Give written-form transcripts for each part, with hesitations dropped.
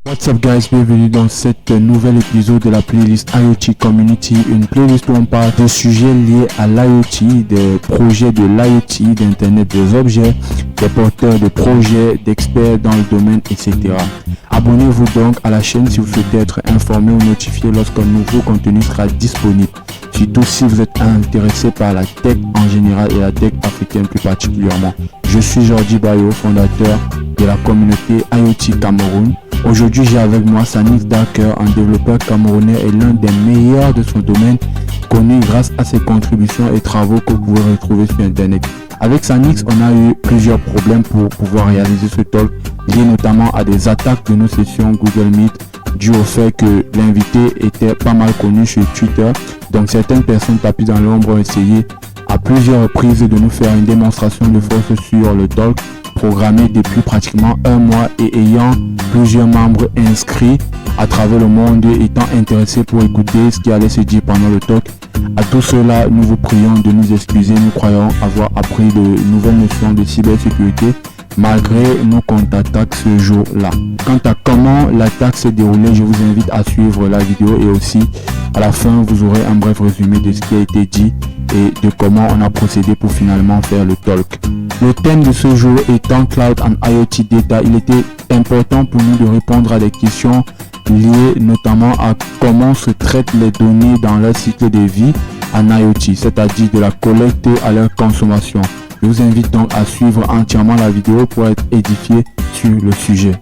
What's up guys, bienvenue dans cet nouvel épisode de la playlist IoT Community, une playlist où on parle de sujets liés à l'IoT, des projets de l'IoT, d'Internet des objets, des porteurs de projets, d'experts dans le domaine, etc. Abonnez-vous donc à la chaîne si vous souhaitez être informé ou notifié lorsqu'un nouveau contenu sera disponible. Surtout si vous êtes intéressé par la tech en général et la tech africaine plus particulièrement. Je suis Jordi Bayo, fondateur de la communauté IoT Cameroun. Aujourd'hui, j'ai avec moi Sanix Darker, un développeur camerounais et l'un des meilleurs de son domaine, connu grâce à ses contributions et travaux que vous pouvez retrouver sur Internet. Avec Sanix, on a eu plusieurs problèmes pour pouvoir réaliser ce talk, liés notamment à des attaques de nos sessions Google Meet, dû au fait que l'invité était pas mal connu sur Twitter. Donc certaines personnes tapis dans l'ombre ont essayé à plusieurs reprises de nous faire une démonstration de force sur le talk, programmé depuis pratiquement un mois et ayant plusieurs membres inscrits à travers le monde étant intéressés pour écouter ce qui allait se dire pendant le talk. À tout cela, nous vous prions de nous excuser. Nous croyons avoir appris de nouvelles notions de cybersécurité malgré nos contre-attaques ce jour-là. Quant à comment l'attaque s'est déroulée, je vous invite à suivre la vidéo et aussi à la fin vous aurez un bref résumé de ce qui a été dit et de comment on a procédé pour finalement faire le talk. Le thème de ce jour étant Cloud and IoT Data, il était important pour nous de répondre à des questions liées notamment à comment se traitent les données dans leur cycle de vie en IoT, c'est-à-dire de la collecte à leur consommation. Je vous invite donc à suivre entièrement la vidéo pour être édifié sur le sujet.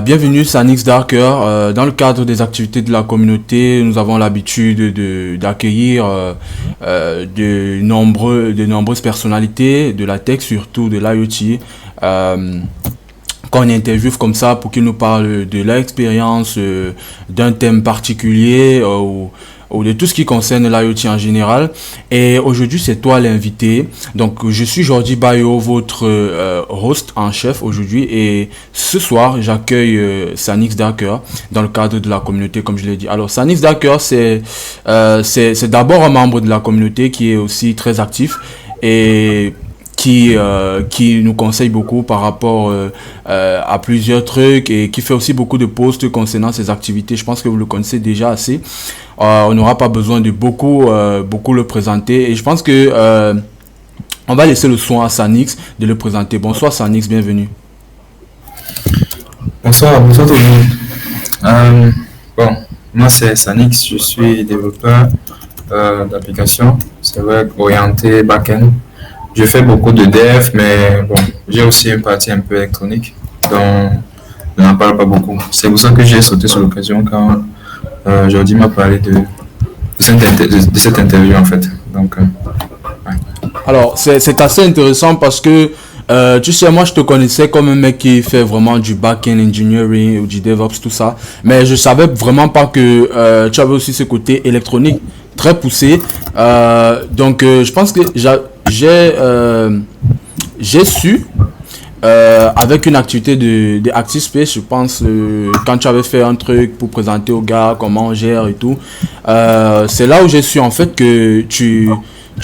Bienvenue, c'est Sanix Darker. Dans le cadre des activités de la communauté, nous avons l'habitude d'accueillir de nombreuses personnalités de la tech, surtout de l'IoT, qu'on interviewe comme ça pour qu'ils nous parlent de leur expérience, d'un thème particulier ou de tout ce qui concerne l'IoT en général. Et aujourd'hui, c'est toi l'invité. Donc, je suis Jordi Bayo, votre host en chef aujourd'hui. Et ce soir, j'accueille Sanix Darker dans le cadre de la communauté, comme je l'ai dit. Alors, Sanix Darker, c'est d'abord un membre de la communauté qui est aussi très actif et qui nous conseille beaucoup par rapport à plusieurs trucs et qui fait aussi beaucoup de posts concernant ses activités. Je pense que vous le connaissez déjà assez. On n'aura pas besoin de beaucoup le présenter et je pense que on va laisser le soin à Sanix de le présenter. Bonsoir Sanix, bienvenue. Bonsoir tout le monde. Moi c'est Sanix, je suis développeur d'applications, c'est vrai, orienté back-end. Je fais beaucoup de dev, mais bon, j'ai aussi une partie un peu électronique, dont je n'en parle pas beaucoup. C'est pour ça que j'ai sauté sur l'occasion quand Jordi m'a parlé de cette interview en fait. Donc, ouais. Alors, c'est assez intéressant parce que, tu sais, moi je te connaissais comme un mec qui fait vraiment du back-end engineering ou du DevOps, tout ça. Mais je savais vraiment pas que tu avais aussi ce côté électronique très poussé. Donc, je pense que j'ai su avec une activité de ActiveSpace, je pense, quand tu avais fait un truc pour présenter aux gars comment on gère et tout, c'est là où j'ai su en fait que tu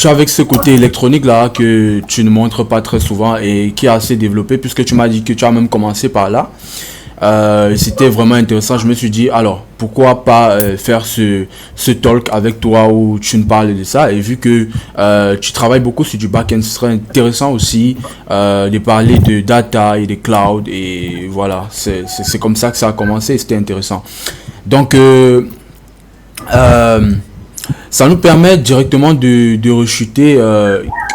as avec ce côté électronique là que tu ne montres pas très souvent et qui est assez développé, puisque tu m'as dit que tu as même commencé par là. C'était vraiment intéressant. Je me suis dit alors pourquoi pas faire ce talk avec toi où tu me parles de ça, et vu que tu travailles beaucoup sur du back-end, ce serait intéressant aussi de parler de data et de cloud, et voilà, c'est comme ça que ça a commencé et c'était intéressant. Donc ça nous permet directement de rechuter.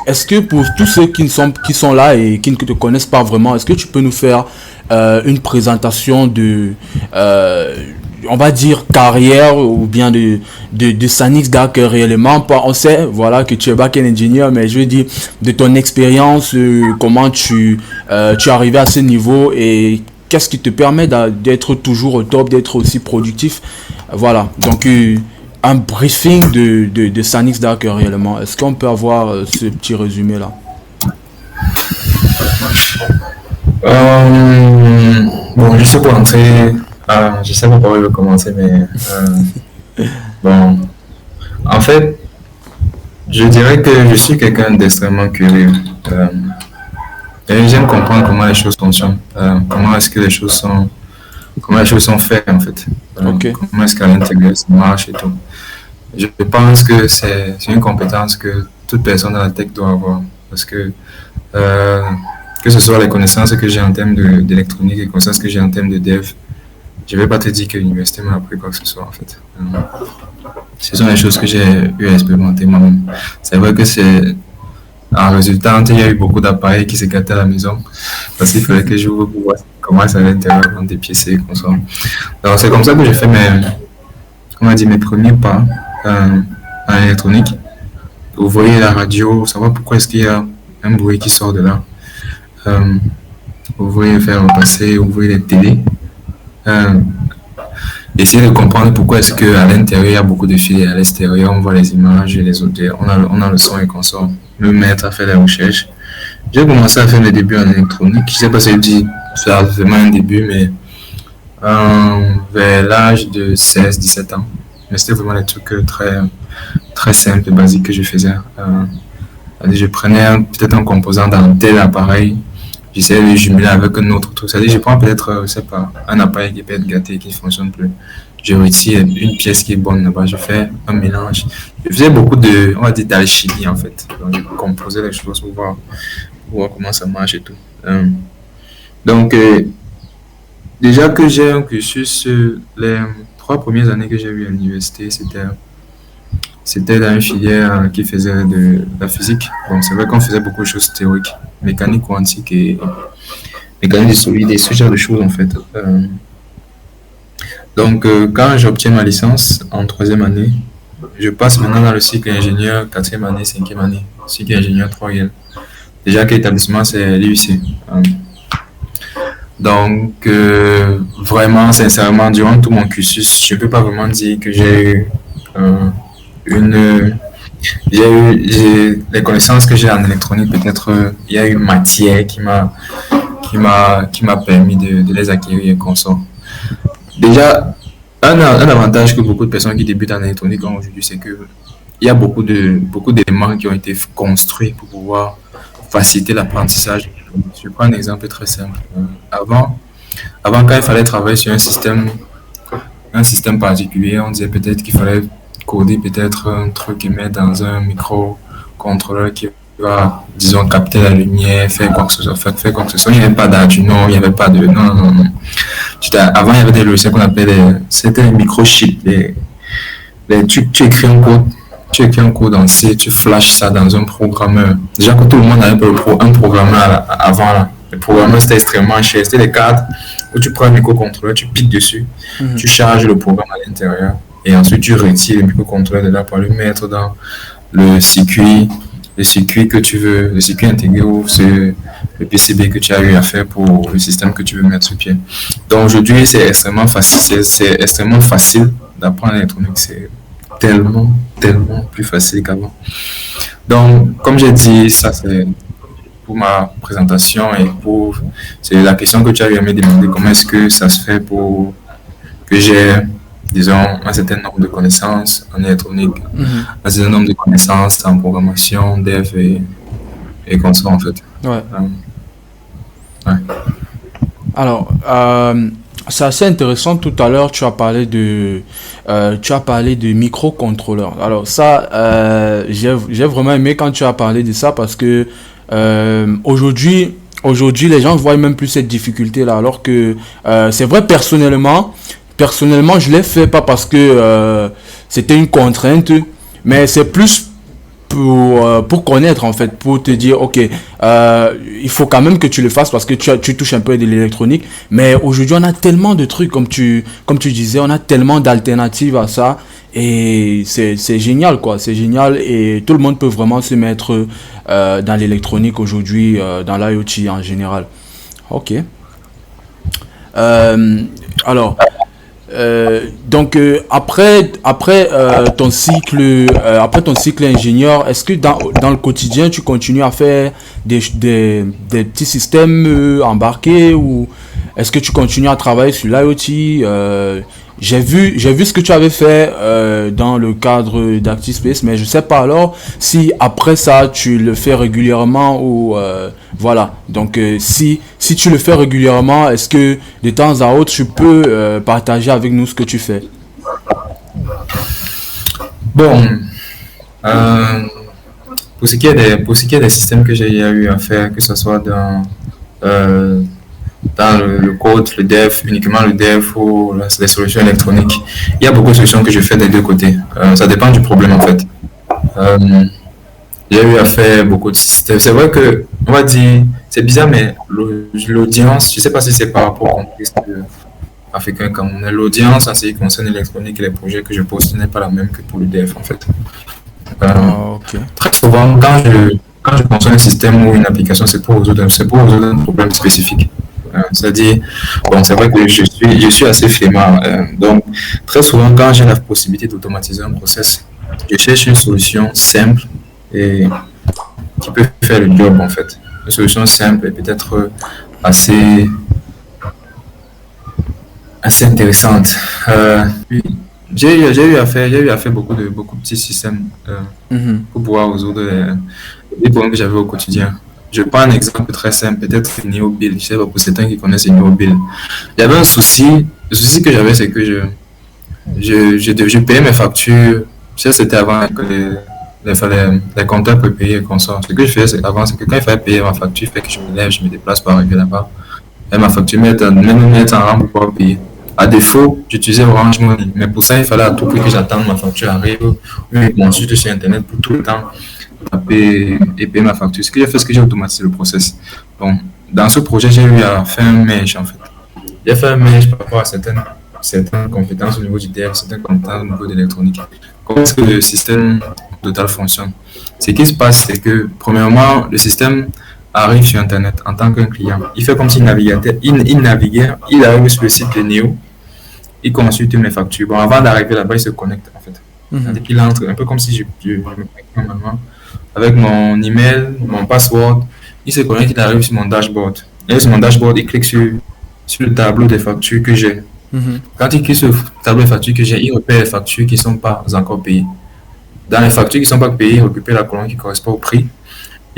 Est-ce que pour tous ceux qui sont là et qui ne te connaissent pas vraiment, est-ce que tu peux nous faire une présentation de, on va dire, carrière ou bien de Sanix Darker réellement? On sait, voilà, que tu es back-end engineer, mais je veux dire de ton expérience, comment tu es arrivé à ce niveau et qu'est-ce qui te permet d'être toujours au top, d'être aussi productif. Voilà, donc un briefing de Sanix Darker réellement. Est-ce qu'on peut avoir ce petit résumé là? Bon, je sais pas entrer. Je sais pas par où je vais commencer, mais bon, en fait, Je dirais que je suis quelqu'un d'extrêmement curieux. Euh, et j'aime comprendre comment les choses fonctionnent, comment est-ce que comment les choses sont faites en fait, Ok. comment est-ce qu'à l'intérieur ça marche et tout. Je pense que c'est une compétence que toute personne dans la tech doit avoir parce euh, que ce soit les connaissances que j'ai en termes d'électronique et les connaissances que j'ai en termes de dev, je vais pas te dire que l'université m'a appris quoi que ce soit en fait. Ce sont les choses que j'ai eu à expérimenter moi-même. C'est vrai que c'est en résultat, il y a eu beaucoup d'appareils qui se gâtaient à la maison parce qu'il fallait que j'ouvre pour voir comment ça allait l'intérieur dans des PC comme ça. Donc c'est comme ça que j'ai fait mes premiers pas en électronique. Ouvrir la radio, savoir pourquoi est-ce qu'il y a un bruit qui sort de là. Euh, Ouvrir, faire repasser, ouvrir les télés. Euh, Essayer de comprendre pourquoi est-ce qu'à l'intérieur il y a beaucoup de fils et à l'extérieur on voit les images et les odeurs, on a le son et qu'on sort. Me mettre à faire des recherches. J'ai commencé à faire mes débuts en électronique. Je sais pas si je dis faire vraiment un début, mais vers l'âge de 16-17 ans. Mais c'était vraiment des trucs très simples et basiques que je faisais. Je prenais peut-être un composant dans tel appareil, j'essayais de le jumeler avec un autre truc. C'est-à-dire, je prends peut-être, je sais pas, un appareil qui peut être gâté, qui ne fonctionne plus. Je retire une pièce qui est bonne là-bas, je fais un mélange. Je faisais beaucoup on va dire, d'alchimie en fait. Donc, je composais les choses pour voir comment ça marche et tout. Donc, déjà que j'ai un cursus, les 3 premières années que j'ai eu à l'université, c'était dans une filière qui faisait de la physique. Donc, c'est vrai qu'on faisait beaucoup de choses théoriques, mécanique quantique et mécanique des solides et ce genre de choses en fait. Donc, quand j'obtiens ma licence en 3e année, je passe maintenant dans le cycle ingénieur 4e année, 5e année, cycle ingénieur 3e. Déjà, quel établissement, c'est l'UIC. Donc, vraiment, sincèrement, durant tout mon cursus, je ne peux pas vraiment dire que j'ai eu une. Les connaissances que j'ai en électronique, peut-être il y a une matière qui m'a permis de les acquérir et consorts. Déjà, un avantage que beaucoup de personnes qui débutent en électronique ont aujourd'hui, c'est que il y a beaucoup d'éléments qui ont été construits pour pouvoir faciliter l'apprentissage. Je prends un exemple très simple. Avant, quand il fallait travailler sur un système particulier, on disait peut-être qu'il fallait coder peut-être un truc et mettre dans un microcontrôleur qui va, disons, capter la lumière, faire quoi que ce soit, faire quoi que ce soit. Il n'y avait pas d'Arduino, il n'y avait pas de... Non, non, non. Avant, il y avait des logiciels qu'on appelait c'était les microchips. Tu écris un code en C, tu flashes ça dans un programmeur. Déjà que tout le monde avait un programmeur avant, là. Le programmeur, c'était extrêmement cher. C'était des cartes où tu prends un microcontrôleur, tu piques dessus, tu charges le programme à l'intérieur. Et ensuite, tu retires le microcontrôleur de là pour le mettre dans le circuit que tu veux, le circuit intégré ou le PCB que tu as eu à faire pour le système que tu veux mettre sur pied. Donc aujourd'hui, c'est extrêmement facile, d'apprendre l'électronique. C'est tellement plus facile qu'avant. Donc, comme j'ai dit, ça c'est pour ma présentation et c'est la question que tu as eu à me demander, comment est-ce que ça se fait pour que j'ai, disons, un certain nombre de connaissances en électronique, un certain nombre de connaissances en programmation, dev et comme ça en fait. Ouais. Ouais. Alors, c'est assez intéressant. Tout à l'heure, tu as parlé de microcontrôleurs. Alors ça, j'ai vraiment aimé quand tu as parlé de ça parce que aujourd'hui, les gens voient même plus cette difficulté-là. Alors que c'est vrai, personnellement, je l'ai fait pas parce que c'était une contrainte, mais c'est plus pour connaître en fait, pour te dire ok, il faut quand même que tu le fasses parce que tu touches un peu de l'électronique. Mais aujourd'hui on a tellement de trucs comme tu disais, on a tellement d'alternatives à ça et c'est génial quoi, c'est génial et tout le monde peut vraiment se mettre dans l'électronique aujourd'hui, dans l'IoT en général. Ok. Alors donc après ton cycle ingénieur, est-ce que dans le quotidien tu continues à faire des petits systèmes embarqués ou est-ce que tu continues à travailler sur l'IoT j'ai vu ce que tu avais fait dans le cadre d'ActiveSpace, mais je sais pas alors si après ça tu le fais régulièrement ou voilà. Donc si tu le fais régulièrement, est-ce que de temps à autre tu peux partager avec nous ce que tu fais? Bon, euh, pour ce qui est des systèmes que j'ai eu à faire, que ce soit euh, dans le code, le dev, uniquement le dev ou les solutions électroniques, il y a beaucoup de solutions que je fais des deux côtés. Ça dépend du problème en fait. Euh, j'ai eu à faire beaucoup de systèmes. C'est vrai que, on va dire, c'est bizarre, mais l'audience, je ne sais pas si c'est par rapport au contexte africain camerounais, l'audience en ce qui concerne l'électronique et les projets que je poste n'est pas la même que pour le dev en fait. Euh, Ok. Très souvent, quand je conçois un système ou une application, c'est pour résoudre un problème spécifique. C'est-à-dire, bon, c'est vrai que je suis assez flemmard. Donc, très souvent, quand j'ai la possibilité d'automatiser un process, je cherche une solution simple et qui peut faire le job, en fait. Une solution simple et peut-être assez, assez intéressante. Puis, j'ai eu à faire beaucoup de petits systèmes Mhm. pour pouvoir résoudre les problèmes que j'avais au quotidien. Je prends un exemple très simple, peut-être NeoBuild. Je sais pas pour certains qui connaissent NeoBuild. Il y avait un souci. Le souci que j'avais, c'est que je payais mes factures. Tu sais, c'était avant que les comptables peuvent payer comme ça. Ce que je faisais avant, c'est que quand il fallait payer ma facture, il fait que je me lève, je me déplace pour arriver là-bas. Et ma facture, même mettre en rang pour pouvoir payer. À défaut, j'utilisais Orange Money. Mais pour ça, il fallait à tout prix que j'attende ma facture arrive. Ou je consulte sur Internet pour tout le temps taper et payer ma facture. Ce que j'ai fait, c'est que j'ai automatisé le process. Bon, dans ce projet, j'ai eu à faire un merge en fait. J'ai fait un merge par rapport à certaines compétences au niveau du dev, certaines compétences au niveau de l'électronique. Comment est-ce que le système total fonctionne? Ce qui se passe, c'est que, premièrement, le système arrive sur Internet en tant qu'un client. Il fait comme s'il naviguait, il arrive sur le site de Neo, il consulte mes factures. Bon, avant d'arriver là-bas, il se connecte en fait. C'est-à-dire qu'il entre, un peu comme si je me connectais normalement, avec mon email, mon password, il se connecte, il arrive sur mon dashboard. Et sur mon dashboard, il clique sur le tableau des factures que j'ai. Mhm. Quand il clique sur le tableau des factures que j'ai, il repère les factures qui ne sont pas encore payées. Dans les factures qui ne sont pas payées, il récupère la colonne qui correspond au prix.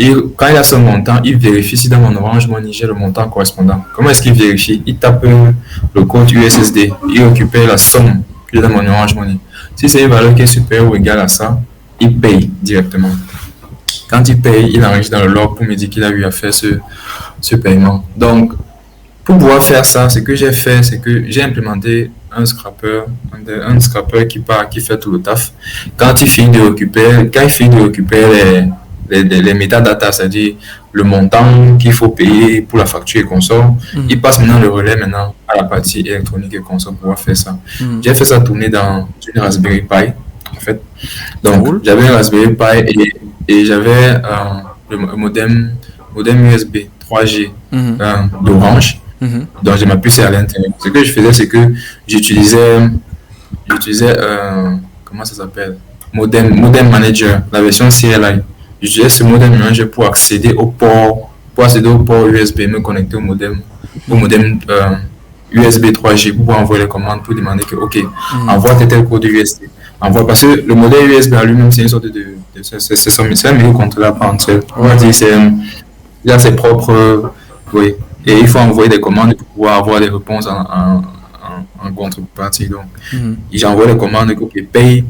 Et quand il a son montant, il vérifie si dans mon Orange Money j'ai le montant correspondant. Comment est-ce qu'il vérifie? Il tape le code USSD, il récupère la somme que j'ai dans mon Orange Money. Si c'est une valeur qui est supérieure ou égale à ça, il paye directement. Quand il paye, il enregistre dans le log pour me dire qu'il a eu à faire ce paiement. Donc, pour pouvoir faire ça, ce que j'ai fait, c'est que j'ai implémenté un scrapper qui fait tout le taf. Quand il finit de récupérer les métadatas, c'est-à-dire le montant qu'il faut payer pour la facture et consort, il passe maintenant le relais à la partie électronique et consort pour pouvoir faire ça. J'ai fait ça tourner dans une Raspberry Pi, en fait. Donc, Cool. j'avais un Raspberry Pi et j'avais le modem USB 3G Mhm. d'Orange. Mhm. Donc, je m'appuie à l'intérieur. Ce que je faisais, c'est que j'utilisais comment ça s'appelle? Modem Manager, la version CLI. J'utilisais ce modem manager pour accéder au port USB, me connecter au modem USB 3G pour pouvoir envoyer les commandes pour demander que, OK, envoie tel code USB. Parce que le modèle USB en lui-même, c'est une sorte c'est un microcontrôleur par entière. On va dire, il a ses propres, oui. Et il faut envoyer des commandes pour pouvoir avoir des réponses en contrepartie. Donc, j'envoie les commandes, OK, paye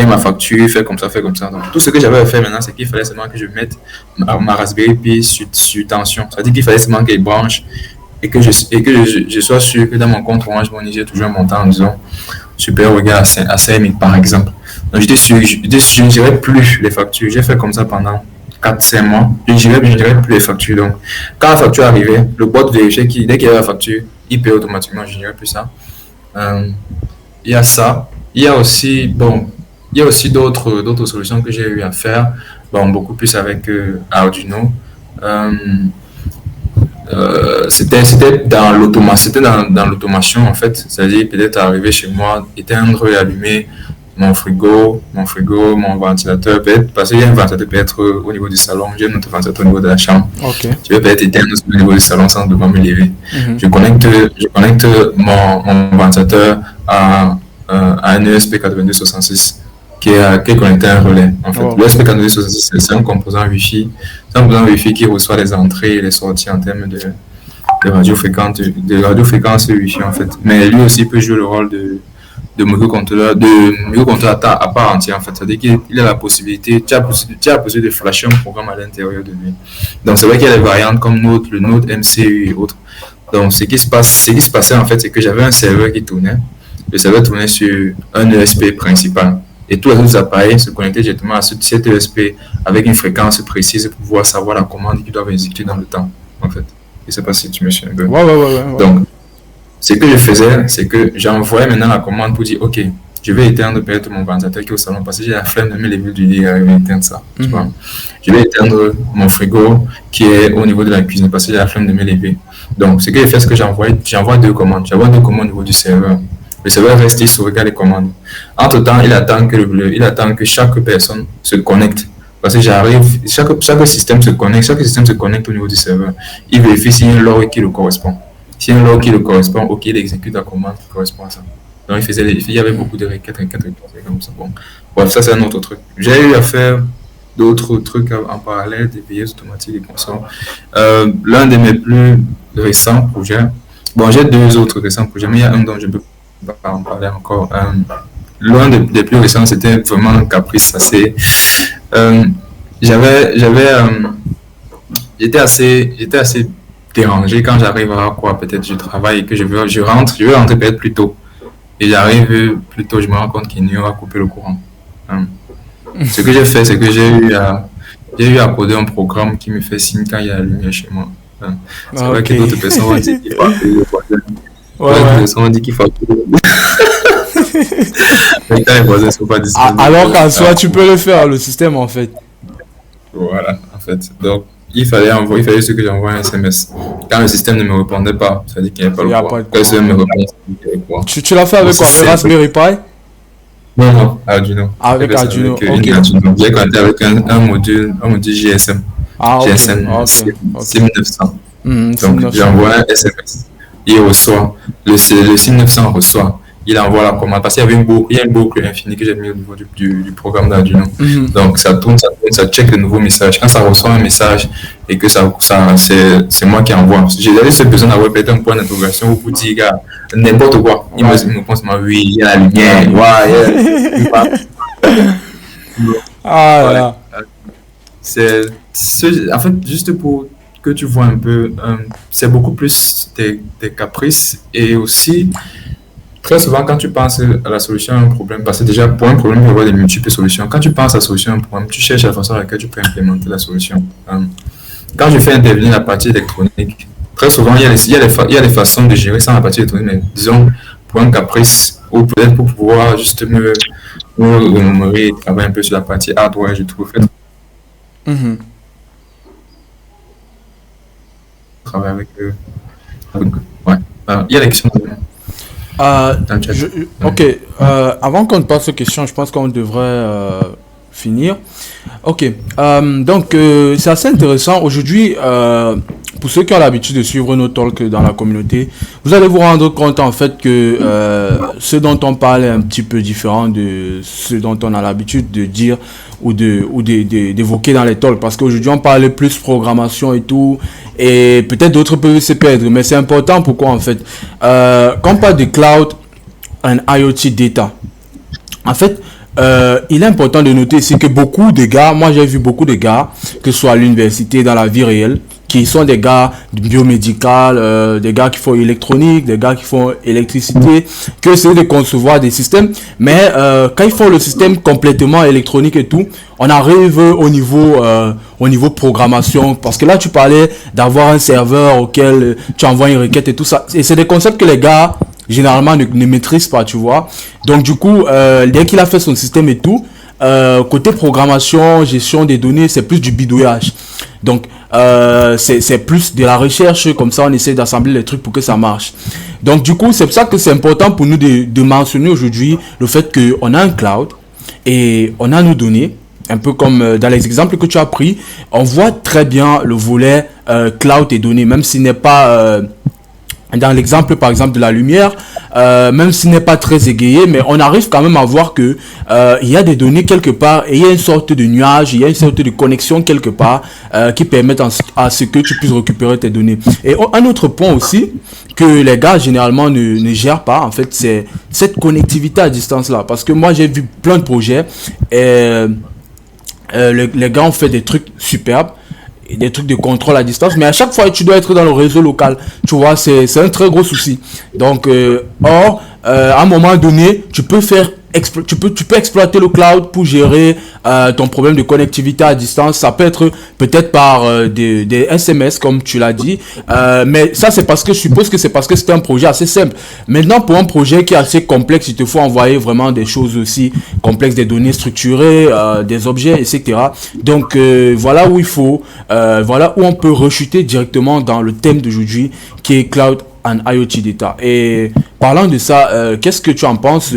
ma facture, fais comme ça, fais comme ça. Donc, tout ce que j'avais à faire maintenant, c'est qu'il fallait seulement que je mette ma Raspberry Pi sur tension. C'est-à-dire qu'il fallait seulement qu'elle branche et que je sois sûr que dans mon compte Orange Money, j'ai toujours un montant, disons, supérieur ou égal à 5 000 par exemple. Donc, j'étais sûr, je ne gérais plus les factures. J'ai fait comme ça pendant 4-5 mois. Je ne gérais plus les factures. Donc, quand la facture arrivait, le bot vérifiait dès qu'il y avait la facture, il paye automatiquement. Je ne gérais plus ça. Il y a ça. Il y a aussi d'autres solutions que j'ai eu à faire, beaucoup plus avec Arduino. C'était dans l'automation en fait, c'est-à-dire peut-être arriver chez moi, éteindre et allumer mon frigo, mon ventilateur, peut-être, parce qu'il y a un ventilateur peut être au niveau du salon, j'ai un autre ventilateur au niveau de la chambre. Ok. Je vais peut-être éteindre au niveau du salon sans devoir me lever. Je connecte mon ventilateur à un ESP8266 qui est connecté à un relais. En fait, l'ESP8266, c'est un composant Wi-Fi. C'est un composant Wi-Fi qui reçoit les entrées et les sorties en termes de radiofréquence Wi-Fi, en fait. Mais lui aussi peut jouer le rôle de microcontrôleur à part entière, en fait. C'est-à-dire qu'il a la possibilité, tu as la possibilité de flasher un programme à l'intérieur de lui. Donc, c'est vrai qu'il y a des variantes comme le Node MCU et autres. Donc, ce qui se passait, en fait, c'est que j'avais un serveur qui tournait. Le serveur tournait sur un ESP principal. Et tous les autres appareils se connectaient directement à cet ESP avec une fréquence précise pour pouvoir savoir la commande qu'ils doivent exécuter dans le temps, en fait. Je ne sais pas si tu me suis un peu. Ouais. Donc, ce que je faisais, c'est que j'envoyais maintenant la commande pour dire, OK, je vais éteindre peut-être mon ventilateur qui est au salon parce que j'ai la flemme de me lever du lit et éteindre ça. Tu vois. Je vais éteindre mon frigo qui est au niveau de la cuisine parce que j'ai la flemme de me lever. Donc, ce que je fais, c'est que j'envoie deux commandes. J'envoie deux commandes au niveau du serveur. Le serveur reste, il sauvegarde les commandes. Entre-temps, il attend que chaque personne se connecte. Parce que chaque système se connecte au niveau du serveur. Il vérifie s'il y a un log qui le correspond. S'il y a un log qui le correspond, OK, il exécute la commande qui correspond à ça. Donc, il y avait beaucoup de requêtes comme ça. Bon. Bref, ça, c'est un autre truc. J'ai eu à faire d'autres trucs en parallèle, des veilleuses automatiques, des consoles. L'un de mes plus récents projets, bon, j'ai deux autres récents projets, mais il y a un dont je ne peux pas en parler encore. L'un des plus récents, c'était vraiment un caprice assez. J'étais assez dérangé quand j'arrive à peut-être je travaille et que je veux rentrer peut-être plus tôt. Et j'arrive plus tôt, je me rends compte qu'il n'y aura coupé le courant. Ce que j'ai fait, c'est que j'ai eu à coder un programme qui me fait signe quand il y a la lumière chez moi. C'est vrai que d'autres personnes vont dire qu'il faut appeler le voisin. D'autres personnes vont dire qu'il faut appeler le voisin. Mais quand les voisins ne sont pas disponibles. Alors qu'en soi, tu peux le faire, le système, en fait. Voilà, en fait. Donc, il fallait ce que j'envoie un SMS. Quand le système ne me répondait pas, ça veut dire qu'il n'y avait pas le courant. Quand le système me répond, ça veut dire qu'il y avait le courant. Tu l'as fait avec quoi? Avec Raspberry Pi? Non, Arduino. Avec Arduino, ok. J'ai connecté avec un module GSM. GSM SIM 900. Donc, j'envoie un SMS. Il reçoit. Le SIM 900 reçoit. Il envoie la commande. Parce qu'il y a une boucle infinie que j'ai mis au niveau du programme d'Arduino. Donc, ça tourne, ça check le nouveau message. Quand ça reçoit un message et que c'est moi qui envoie. J'ai juste besoin d'avoir peut-être un point d'interrogation pour dire, gars, n'importe quoi. Il me répond seulement, oui, il y a la lumière. Voilà. En fait, juste pour que tu vois un peu, c'est beaucoup plus des caprices et aussi. Très souvent, quand tu penses à la solution à un problème, parce que déjà, pour un problème, il y avoir des multiples solutions. Quand tu penses à la solution à un problème, tu cherches la façon à laquelle tu peux implémenter la solution. Quand je fais intervenir la partie électronique, très souvent, il y a des façons de gérer sans la partie électronique, mais disons, pour un caprice, ou peut-être pour pouvoir juste me remémorer et travailler un peu sur la partie hardware, je trouve. Travailler avec eux. Ouais. Il y a les questions. Ok, avant qu'on passe aux questions, je pense qu'on devrait finir. Ok, donc c'est assez intéressant. Aujourd'hui, pour ceux qui ont l'habitude de suivre nos talks dans la communauté, vous allez vous rendre compte en fait que ce dont on parle est un petit peu différent de ce dont on a l'habitude de dire ou d'évoquer dans les talks. Parce qu'aujourd'hui, on parle plus programmation et tout. Et peut-être d'autres peuvent se perdre. Mais c'est important. Pourquoi en fait quand on parle de cloud and IoT data, en fait, il est important de noter ici que beaucoup de gars, moi j'ai vu beaucoup de gars, que ce soit à l'université, dans la vie réelle, qui sont des gars biomédical, des gars qui font électronique, des gars qui font électricité, qui essaient de concevoir des systèmes, mais quand ils font le système complètement électronique et tout, on arrive au niveau programmation, parce que là tu parlais d'avoir un serveur auquel tu envoies une requête et tout ça, et c'est des concepts que les gars généralement ne maîtrisent pas, tu vois. Donc du coup, dès qu'il a fait son système et tout, côté programmation, gestion des données, c'est plus du bidouillage. Donc c'est plus de la recherche, comme ça on essaie d'assembler les trucs pour que ça marche. Donc du coup, c'est pour ça que c'est important pour nous de mentionner aujourd'hui le fait qu'on a un cloud et on a nos données. Un peu comme dans les exemples que tu as pris, on voit très bien le volet cloud et données, même s'il n'est pas Dans l'exemple, par exemple, de la lumière, même s'il n'est pas très égayé, mais on arrive quand même à voir que il y a des données quelque part et il y a une sorte de nuage, il y a une sorte de connexion quelque part qui permettent à ce que tu puisses récupérer tes données. Et un autre point aussi que les gars généralement ne gèrent pas, en fait, c'est cette connectivité à distance là. Parce que moi, j'ai vu plein de projets et les gars ont fait des trucs superbes, et des trucs de contrôle à distance, mais à chaque fois tu dois être dans le réseau local, tu vois, c'est un très gros souci. Donc à un moment donné tu peux tu peux exploiter le cloud pour gérer ton problème de connectivité à distance. Ça peut être peut-être par des SMS comme tu l'as dit, mais ça c'est parce que je suppose que c'est parce que c'est un projet assez simple. Maintenant, pour un projet qui est assez complexe, il te faut envoyer vraiment des choses aussi complexes, des données structurées, des objets, etc. Donc voilà où voilà où on peut rechuter directement dans le thème d'aujourd'hui qui est Cloud and IoT Data. Et parlant de ça, qu'est-ce que tu en penses,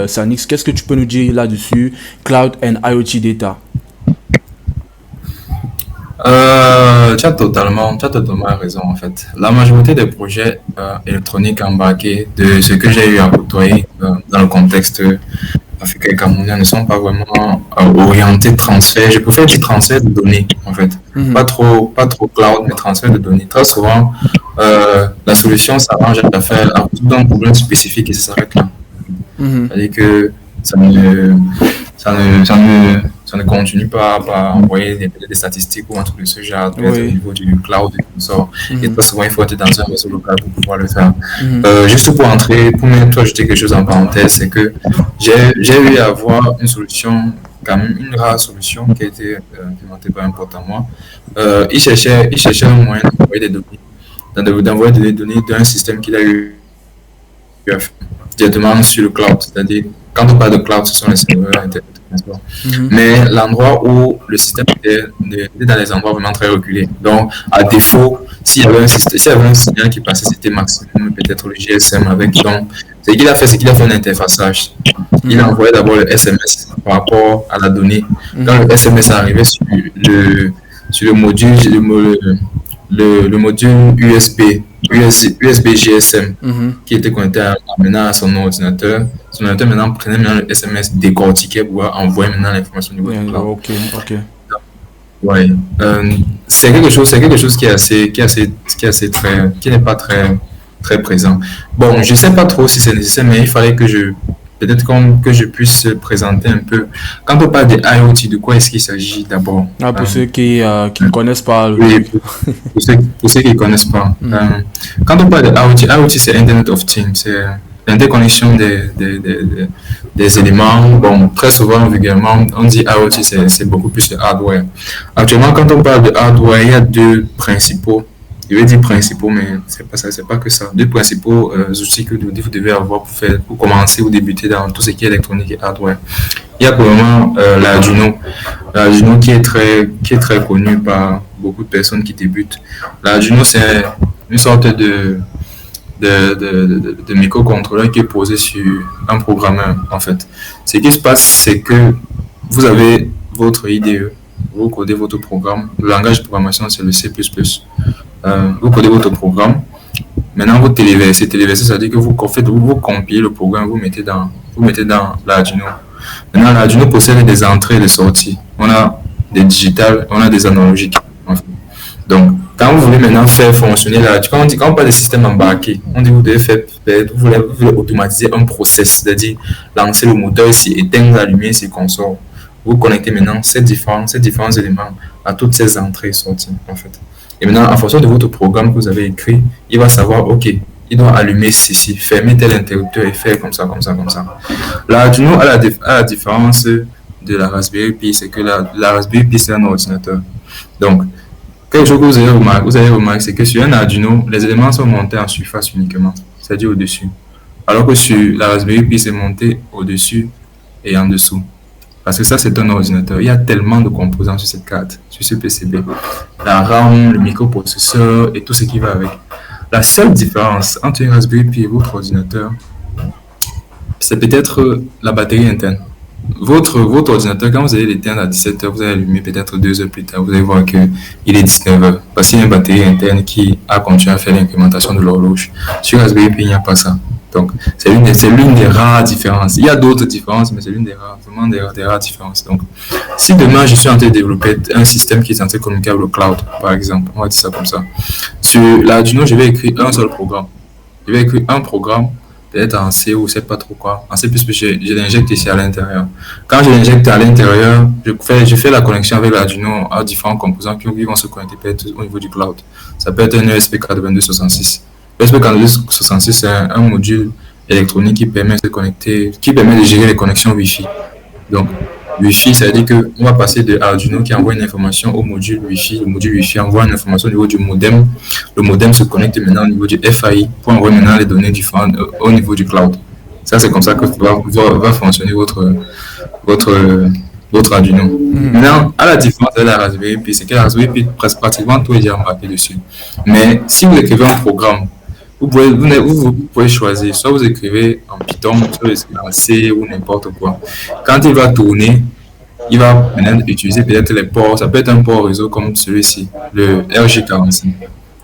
Sanix? Qu'est-ce que tu peux nous dire là-dessus, Cloud and IoT Data? Tu as totalement raison en fait. La majorité des projets électroniques embarqués de ce que j'ai eu à côtoyer dans le contexte africain et camerounais ne sont pas vraiment orientés transfert. Je préfère du transfert de données en fait. Pas trop cloud, mais transfert de données. Très souvent, la solution s'arrange à faire à résoudre un problème spécifique et ça s'arrête là. C'est-à-dire que ça ne continue pas par envoyer des statistiques ou un truc de ce genre au niveau du cloud et tout ça. Et très souvent, il faut être dans un réseau local pour pouvoir le faire. Juste pour ajouter quelque chose en parenthèse, c'est que j'ai eu à avoir une solution, quand même une rare solution qui a été implémentée par un pote à moi. Il cherchait un moyen d'envoyer des données d'un système qu'il a eu directement sur le cloud. C'est-à-dire, quand on parle de cloud, ce sont les serveurs Internet. Mais l'endroit où le système était dans les endroits vraiment très reculés. Donc, à défaut, s'il y avait un signal qui passait, c'était maximum peut-être le GSM avec. Donc, ce qu'il a fait un interfaçage. Il a envoyé d'abord le SMS par rapport à la donnée. Quand le SMS est arrivé sur le module USB GSM qui était connecté maintenant à son ordinateur. Son ordinateur maintenant prenait le SMS, décortiquait pour envoyer maintenant l'information au niveau du cloud. Ok. Ouais. C'est quelque chose qui n'est pas très présent. Bon, je sais pas trop si c'est nécessaire, mais il fallait que je puisse présenter un peu. Quand on parle de IoT, de quoi est-ce qu'il s'agit d'abord? Pour ceux qui ne connaissent pas. Oui, pour ceux qui ne connaissent pas. Quand on parle de IoT, c'est Internet of Things, c'est l'interconnexion des éléments. Bon, très souvent, vulgairement, on dit IoT, c'est beaucoup plus de hardware. Actuellement, quand on parle de hardware, il y a deux principaux. Je vais dire principaux, mais c'est pas que ça. Deux principaux outils que vous devez avoir pour commencer ou débuter dans tout ce qui est électronique et hardware. Il y a probablement l'Arduino. L'Arduino qui est très connu par beaucoup de personnes qui débutent. L'Arduino, c'est une sorte de microcontrôleur qui est posé sur un programmeur, en fait. Ce qui se passe, c'est que vous avez votre IDE, vous codez votre programme. Le langage de programmation, c'est le C++. Vous codez votre programme. Maintenant, vous téléversez, c'est-à-dire que vous compilez le programme, vous mettez dans l'Arduino. Maintenant, l'Arduino possède des entrées et des sorties. On a des digitales, on a des analogiques. En fait. Donc, quand vous voulez maintenant faire fonctionner quand on parle de système embarqué, on dit vous voulez automatiser un process, c'est-à-dire lancer le moteur ici, éteindre la lumière ici, qu'on sort. Vous connectez maintenant ces différents éléments à toutes ces entrées et sorties, en fait. Et maintenant, en fonction de votre programme que vous avez écrit, il va savoir, OK, il doit allumer ceci, fermer tel interrupteur et faire comme ça. L'Arduino, à la différence de la Raspberry Pi, c'est que la Raspberry Pi, c'est un ordinateur. Donc, quelque chose que vous avez remarqué, c'est que sur un Arduino, les éléments sont montés en surface uniquement, c'est-à-dire au-dessus. Alors que sur la Raspberry Pi, c'est monté au-dessus et en dessous. Parce que ça, c'est un ordinateur. Il y a tellement de composants sur cette carte, sur ce PCB. La RAM, le microprocesseur et tout ce qui va avec. La seule différence entre un Raspberry Pi et votre ordinateur, c'est peut-être la batterie interne. votre ordinateur, quand vous allez l'éteindre à 17h, vous allez allumer peut-être 2 heures plus tard, vous allez voir qu'il est 19h. Parce qu'il y a une batterie interne qui a continué à faire l'incrémentation de l'horloge. Sur Raspberry Pi, il n'y a pas ça. Donc, c'est l'une des rares différences. Il y a d'autres différences, mais c'est l'une des rares, vraiment des rares différences. Donc, si demain je suis en train de développer un système qui est censé communiquer avec le cloud, par exemple, on va dire ça comme ça. Sur l'Arduino, je vais écrire un seul programme. Je vais écrire un programme, peut-être en C ou je sais pas trop quoi. En C++, je l'injecte ici à l'intérieur. Quand je l'injecte à l'intérieur, je fais la connexion avec l'Arduino à différents composants qui vont se connecter peut-être au niveau du cloud. Ça peut être un ESP8266. ESP8266, c'est un module électronique qui permet de se connecter, qui permet de gérer les connexions Wi-Fi. Donc, Wi-Fi, ça veut dire qu'on va passer de Arduino qui envoie une information au module Wi-Fi. Le module Wi-Fi envoie une information au niveau du modem. Le modem se connecte maintenant au niveau du FAI pour envoyer maintenant les données différentes au niveau du cloud. Ça, c'est comme ça que va fonctionner votre Arduino. Maintenant, à la différence de la Raspberry Pi, c'est que la Raspberry Pi, pratiquement tout est déjà embarqué dessus. Mais si vous écrivez un programme, vous pouvez choisir, soit vous écrivez en Python, soit vous écrivez en C ou n'importe quoi. Quand il va tourner, il va maintenant utiliser peut-être les ports, ça peut être un port réseau comme celui-ci, le RJ45.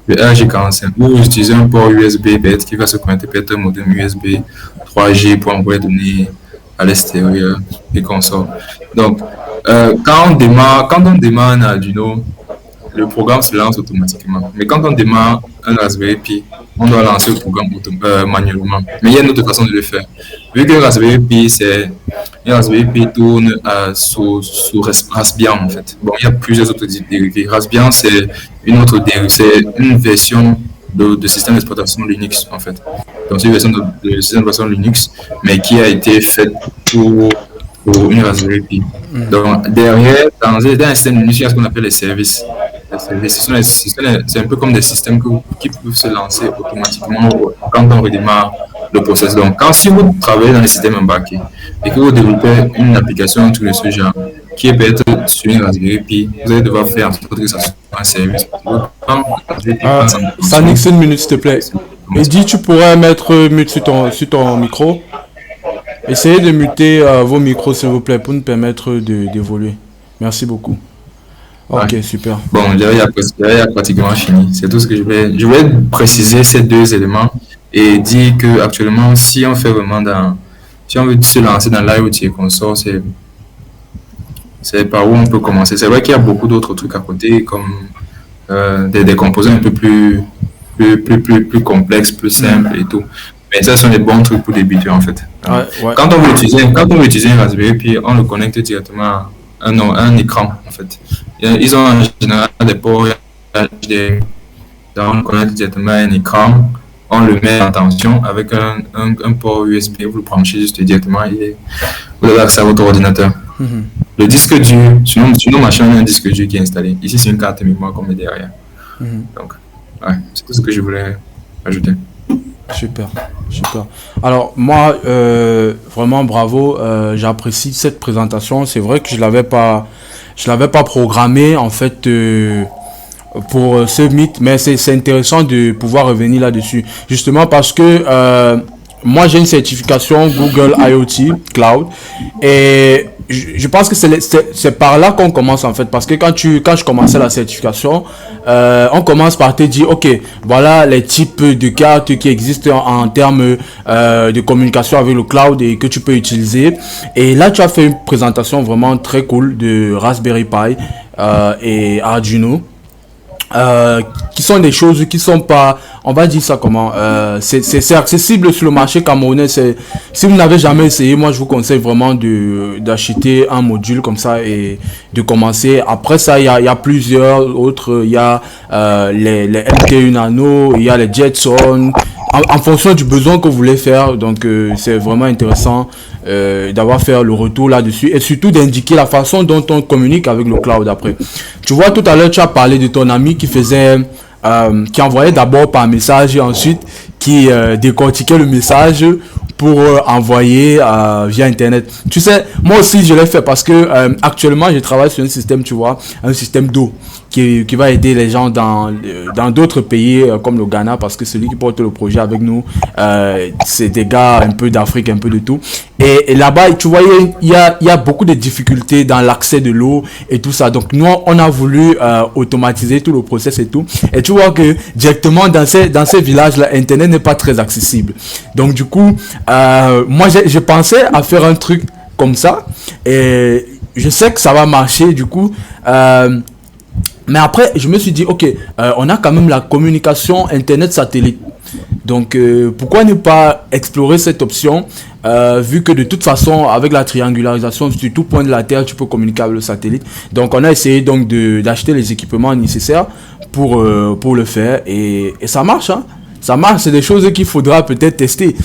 Le RJ45, ou vous utilisez un port USB peut-être qui va se connecter peut-être un modem USB 3G pour envoyer des données à l'extérieur et qu'on sort. Donc, quand on démarre un Arduino, le programme se lance automatiquement. Mais quand on démarre un Raspberry Pi, on doit lancer le programme manuellement. Mais il y a une autre façon de le faire. Vu que Raspberry Pi tourne sous Raspbian en fait. Bon, il y a plusieurs autres dérivés. Raspbian, c'est une version de système d'exploitation Linux en fait. Donc c'est une version de système d'exploitation Linux, mais qui a été faite pour une Raspberry Pi. Donc derrière, dans un système Linux, il y a ce qu'on appelle les services. C'est un peu comme des systèmes qui peuvent se lancer automatiquement quand on redémarre le process. Donc, si vous travaillez dans les systèmes embarqués et que vous développez une application de ce genre qui est peut-être sur une Raspberry Pi, vous allez devoir faire en sorte que ça soit un service. Sanix, une minute s'il te plaît. Eddie, tu pourrais mettre mute sur ton micro. Essayez de muter vos micros s'il vous plaît pour nous permettre d'évoluer. Merci beaucoup. Ok, ouais. Super. Bon, j'avais pratiquement fini. C'est tout ce que je vais préciser ces deux éléments et dire que actuellement, si on veut se lancer dans l'IoT et consort, c'est par où on peut commencer. C'est vrai qu'il y a beaucoup d'autres trucs à côté, comme des composants un peu plus complexes, plus simples et tout. Mais ça sont des bons trucs pour débuter en fait. Ouais. Quand on veut utiliser un Raspberry Pi, on le connecte directement à un écran en fait. Ils ont en général des ports HDMI. On le connecte directement à un écran, on le met en tension avec un port USB, vous le branchez juste directement et vous avez accès à votre ordinateur. Le disque dur, sur nos machines, on a un disque dur qui est installé. Ici, c'est une carte mémoire qu'on met derrière. Donc, ouais, c'est tout ce que je voulais ajouter. Super. Alors moi, vraiment bravo, j'apprécie cette présentation. C'est vrai que je l'avais pas programmé en fait pour ce mythe, mais c'est intéressant de pouvoir revenir là-dessus. Justement parce que moi j'ai une certification Google IoT Cloud et je pense que c'est par là qu'on commence en fait, parce que quand je commençais la certification, on commence par te dire ok, voilà les types de cartes qui existent en termes de communication avec le cloud et que tu peux utiliser. Et là tu as fait une présentation vraiment très cool de Raspberry Pi et Arduino. Qui sont des choses qui sont pas, on va dire ça comment, c'est accessible sur le marché camerounais. Si vous n'avez jamais essayé, moi je vous conseille vraiment d'acheter un module comme ça et de commencer. Après ça, il y a plusieurs autres, il y a les MT1 Nano, il y a les Jetson, en fonction du besoin que vous voulez faire. Donc c'est vraiment intéressant d'avoir fait le retour là-dessus et surtout d'indiquer la façon dont on communique avec le cloud après. Tu vois, tout à l'heure tu as parlé de ton ami qui envoyait d'abord par message et ensuite qui décortiquait le message pour envoyer via internet. Tu sais, moi aussi je l'ai fait parce que actuellement je travaille sur un système, tu vois, un système d'eau qui va aider les gens dans d'autres pays comme le Ghana, parce que celui qui porte le projet avec nous, c'est des gars un peu d'Afrique, un peu de tout. Et là-bas, tu vois, il y a beaucoup de difficultés dans l'accès de l'eau et tout ça. Donc nous, on a voulu automatiser tout le process et tout. Et tu vois que directement dans ces villages-là, Internet n'est pas très accessible. Donc du coup, moi, j'ai pensé à faire un truc comme ça. Et je sais que ça va marcher, du coup. Mais après, je me suis dit, ok, on a quand même la communication Internet satellite. Donc, pourquoi ne pas explorer cette option, vu que de toute façon, avec la triangularisation, sur tout point de la Terre, tu peux communiquer avec le satellite. Donc, on a essayé donc d'acheter les équipements nécessaires pour le faire. Et ça marche, hein. Ça marche, c'est des choses qu'il faudra peut-être tester.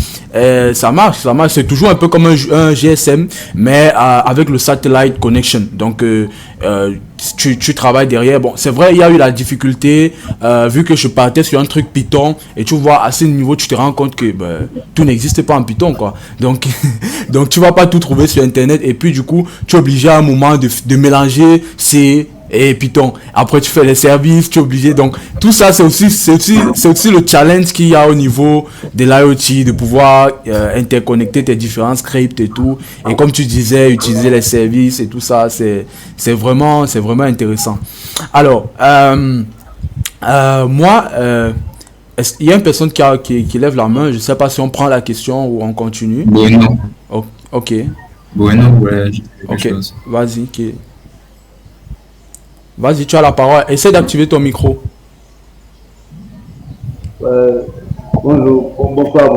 Ça marche. C'est toujours un peu comme un GSM, mais avec le satellite connection. Donc, tu travailles derrière. Bon, c'est vrai, il y a eu la difficulté, vu que je partais sur un truc Python, et tu vois, à ce niveau, tu te rends compte que tout n'existe pas en Python, quoi. Donc, donc, tu vas pas tout trouver sur Internet, et puis, du coup, tu es obligé à un moment de mélanger C et Python. Après, tu fais les services, tu es obligé. Donc, tout ça, c'est aussi le challenge qu'il y a au niveau de l'IoT, de pouvoir interconnecter tes différents scripts et tout. Et comme tu disais, utiliser les services et tout ça, c'est vraiment intéressant. Alors, moi, il y a une personne qui lève la main. Je ne sais pas si on prend la question ou on continue. Bueno. Ok. Bueno, ouais, j'ai quelque Ok. chose. Vas-y, tu as la parole. Essaie d'activer ton micro. Bonjour, bonsoir.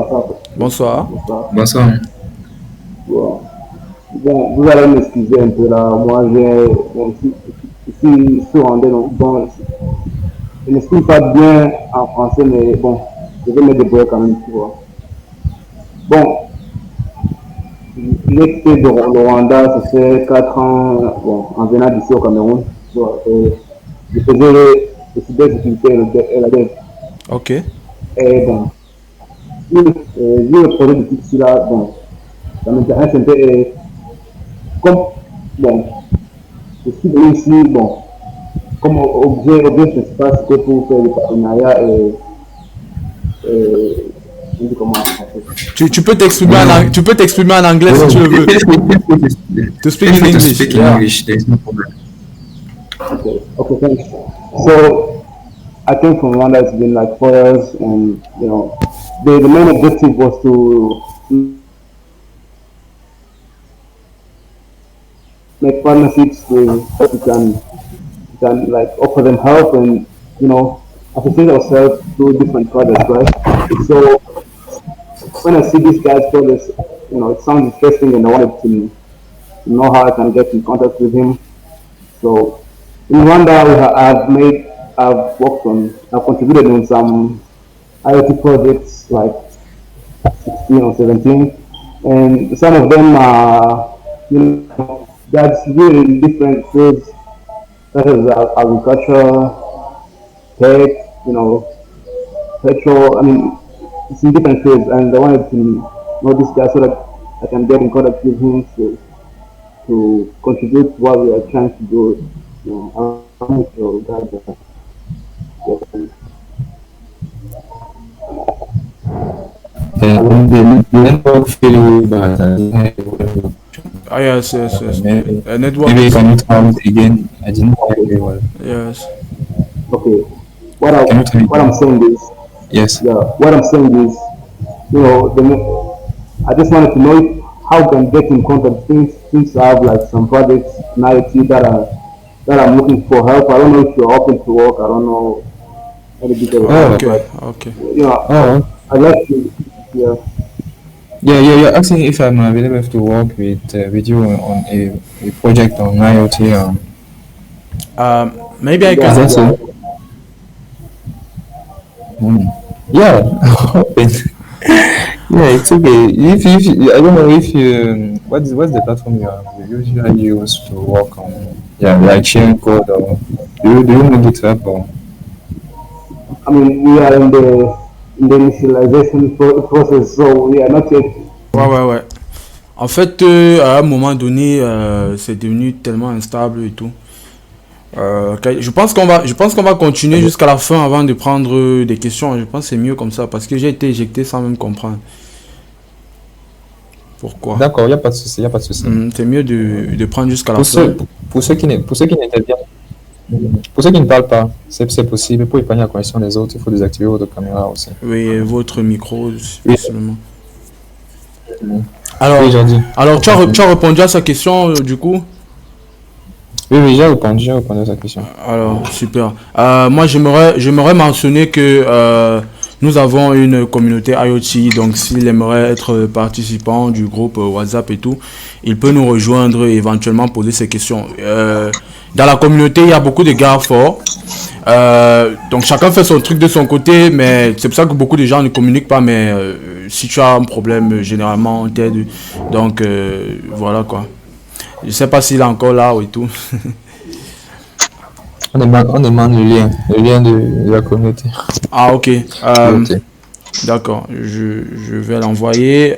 Bonsoir. Bonsoir. Bon, vous allez m'excuser un peu là. Moi, ici surrondé, donc je n'exprime pas bien en français, mais bon, je vais me débrouiller quand même, tu vois. Bon, j'ai quitté le Rwanda, ça fait 4 ans, bon, en venant d'ici au Cameroun. Je faisais le cybersécurité et la dev. Ok. Et bon, vu le projet de ici là, bon, ça m'intéresse un peu. Et comme, bon, je suis venu ici, bon, comme objet principal, c'était pour faire le partenariat et je dis comment en français. Tu peux t'exprimer en anglais si tu le veux. To speak in English. Speak in Yeah. English, there's no problem. Okay, thanks. So, I came from Rwanda, it's been like 4 years, and you know, the main objective was to make partnerships with what we can like offer them help and you know associate ourselves through different projects, right? So when I see these guys projects, you know, it sounds interesting and I wanted to know how I can get in contact with him. So in Rwanda, I've contributed on some IoT projects like 16 or 17, and some of them are, you know, that's really in different fields, such as agriculture, tech, you know, petrol. I mean, it's in different fields, and I wanted to know this guy so that I can get in contact with him to contribute to what we are trying to do. You know, I'm sure that. The network failed, but Yes. Network. maybe can you try it again? I didn't hear very well. Yes. Okay. Can you tell me? What I'm saying is, Yes. yeah, what I'm saying is, you know, I just wanted to know how can get in contact since I have like some projects in IoT that I'm looking for help. I don't know if you're open to work. I don't know any details. Oh, Okay. You know, Oh, I'd like to, yeah. yeah. You're asking if I'm available to work with you on a project on IoT. Maybe I Is can. that so? Yeah, open. Yeah, it's okay. If I don't know if you what's the platform you usually use to work on? Yeah, like sharing code or do you know GitHub or? I mean, we are in the initialization process, so we are not yet. Ouais. En fait, à un moment donné, c'est devenu tellement instable et tout. Ok. Je pense qu'on va continuer jusqu'à la fin avant de prendre des questions. Je pense que c'est mieux comme ça parce que j'ai été éjecté sans même comprendre pourquoi. D'accord, il n'y a pas de souci, il n'y a pas de souci. C'est mieux de prendre jusqu'à la Pour fin. ceux, pour ceux qui n'interviennent, pour ceux qui ne parlent pas, c'est possible. Pour épargner la connexion des autres, il faut désactiver votre caméra aussi. Oui, et votre micro Oui, seulement. Alors, oui, Jordi. alors tu as répondu à sa question du coup? Oui, oui, j'ai répondu à sa question. Alors, super. Moi, j'aimerais mentionner que nous avons une communauté IoT, donc s'il aimerait être participant du groupe WhatsApp et tout, il peut nous rejoindre et éventuellement poser ses questions. Dans la communauté, il y a beaucoup de gars forts. Donc chacun fait son truc de son côté, mais c'est pour ça que beaucoup de gens ne communiquent pas, mais si tu as un problème, généralement, on t'aide. Donc voilà quoi. Je sais pas s'il est encore là ou et tout. On demande le lien de la communauté. Ah ok. Ok. D'accord. Je vais l'envoyer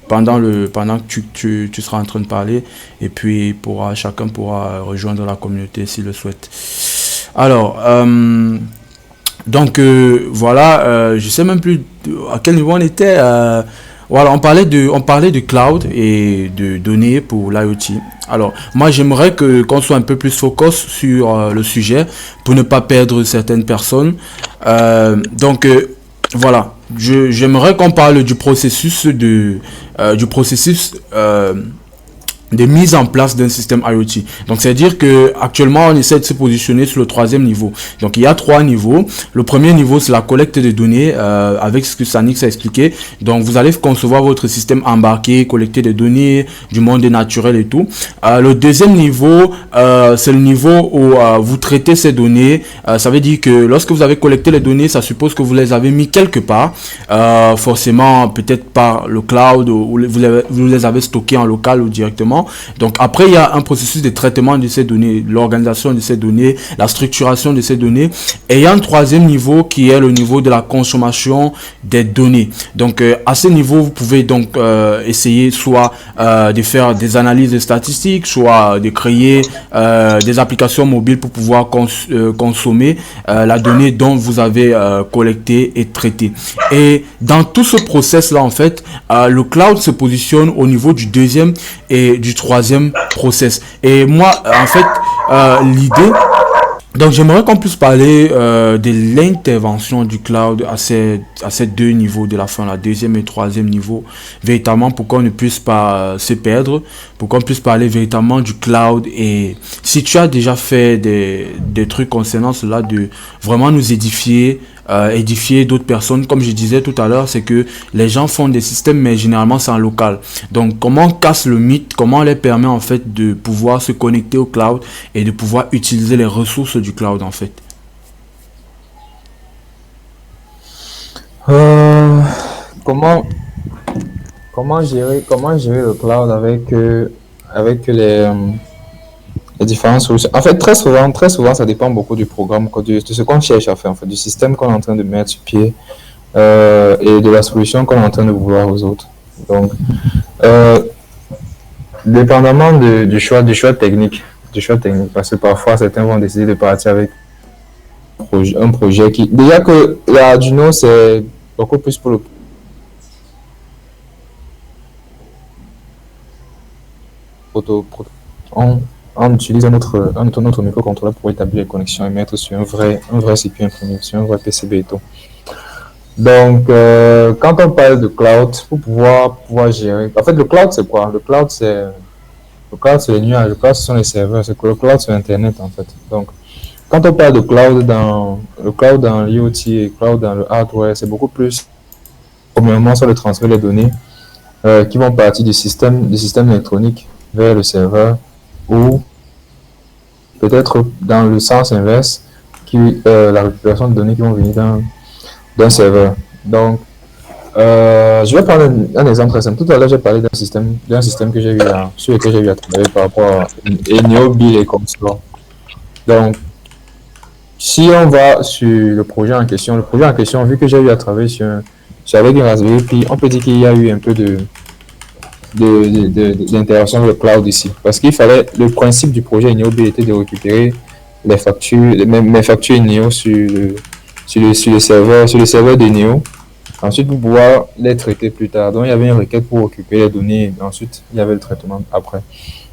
pendant que tu seras en train de parler et puis chacun pourra rejoindre la communauté s'il le souhaite. Alors, donc voilà, je sais même plus à quel niveau on était. Voilà, on parlait de cloud et de données pour l'IoT. Alors, moi, j'aimerais qu'on soit un peu plus focus sur le sujet pour ne pas perdre certaines personnes. Voilà, j'aimerais qu'on parle du processus de mise en place d'un système IoT. Donc, c'est-à-dire que actuellement, on essaie de se positionner sur le troisième niveau. Donc, il y a 3 niveaux. Le premier niveau, c'est la collecte de données, avec ce que Sanix a expliqué. Donc, vous allez concevoir votre système embarqué, collecter des données du monde naturel et tout. Le deuxième niveau, c'est le niveau où vous traitez ces données. Ça veut dire que lorsque vous avez collecté les données, ça suppose que vous les avez mis quelque part, forcément peut-être par le cloud ou vous les avez stockées en local ou directement. Donc après, il y a un processus de traitement de ces données, l'organisation de ces données, la structuration de ces données. Et il y a un troisième niveau qui est le niveau de la consommation des données. Donc à ce niveau, vous pouvez donc essayer soit de faire des analyses statistiques, soit de créer des applications mobiles pour pouvoir consommer la donnée dont vous avez collecté et traité. Et dans tout ce process-là, en fait, le cloud se positionne au niveau du deuxième et du troisième process. Et moi, en fait, l'idée... Donc, j'aimerais qu'on puisse parler de l'intervention du cloud à ces 2 niveaux de la fin, la deuxième et troisième niveau, véritablement pour qu'on ne puisse pas se perdre, pour qu'on puisse parler véritablement du cloud. Et si tu as déjà fait des trucs concernant cela, de vraiment nous édifier d'autres personnes, comme je disais tout à l'heure, c'est que les gens font des systèmes, mais généralement c'est en local. Donc, comment on casse le mythe, comment on les permet en fait de pouvoir se connecter au cloud et de pouvoir utiliser les ressources du cloud en fait. Comment gérer le cloud avec les différentes solutions. En fait, très souvent, ça dépend beaucoup du programme, de ce qu'on cherche à faire, en fait, du système qu'on est en train de mettre sur pied et de la solution qu'on est en train de vouloir aux autres. Donc, dépendamment du choix technique, parce que parfois, certains vont décider de partir avec un projet qui... Déjà que l'Arduino, c'est beaucoup plus pour le... On utilise notre microcontrôleur pour établir les connexions et mettre sur un vrai CPU imprimé, sur un vrai PCB et tout. Donc, quand on parle de cloud, pour pouvoir gérer... En fait, le cloud, c'est quoi? Le cloud, c'est les nuages. Le cloud, ce sont les serveurs. Le cloud, c'est Internet, en fait. Donc, quand on parle de cloud dans l'IoT et cloud dans le hardware, c'est beaucoup plus, premièrement, sur le transfert des données qui vont partir du système électronique vers le serveur, ou peut-être dans le sens inverse, la récupération de données qui vont venir d'un serveur. Donc, je vais prendre un exemple très simple. Tout à l'heure, j'ai parlé d'un système que j'ai eu sur lequel j'ai eu à travailler par rapport à Neobil et comme ça. Donc, si on va sur le projet en question, vu que j'ai eu à travailler avec une Raspberry Pi, on peut dire qu'il y a eu un peu d'interaction avec le cloud ici. Parce qu'il fallait, le principe du projet Neobil était de récupérer les factures, mes factures Neo sur le serveur de Neo. Ensuite, pour pouvoir les traiter plus tard. Donc, il y avait une requête pour occuper les données. Et ensuite, il y avait le traitement après.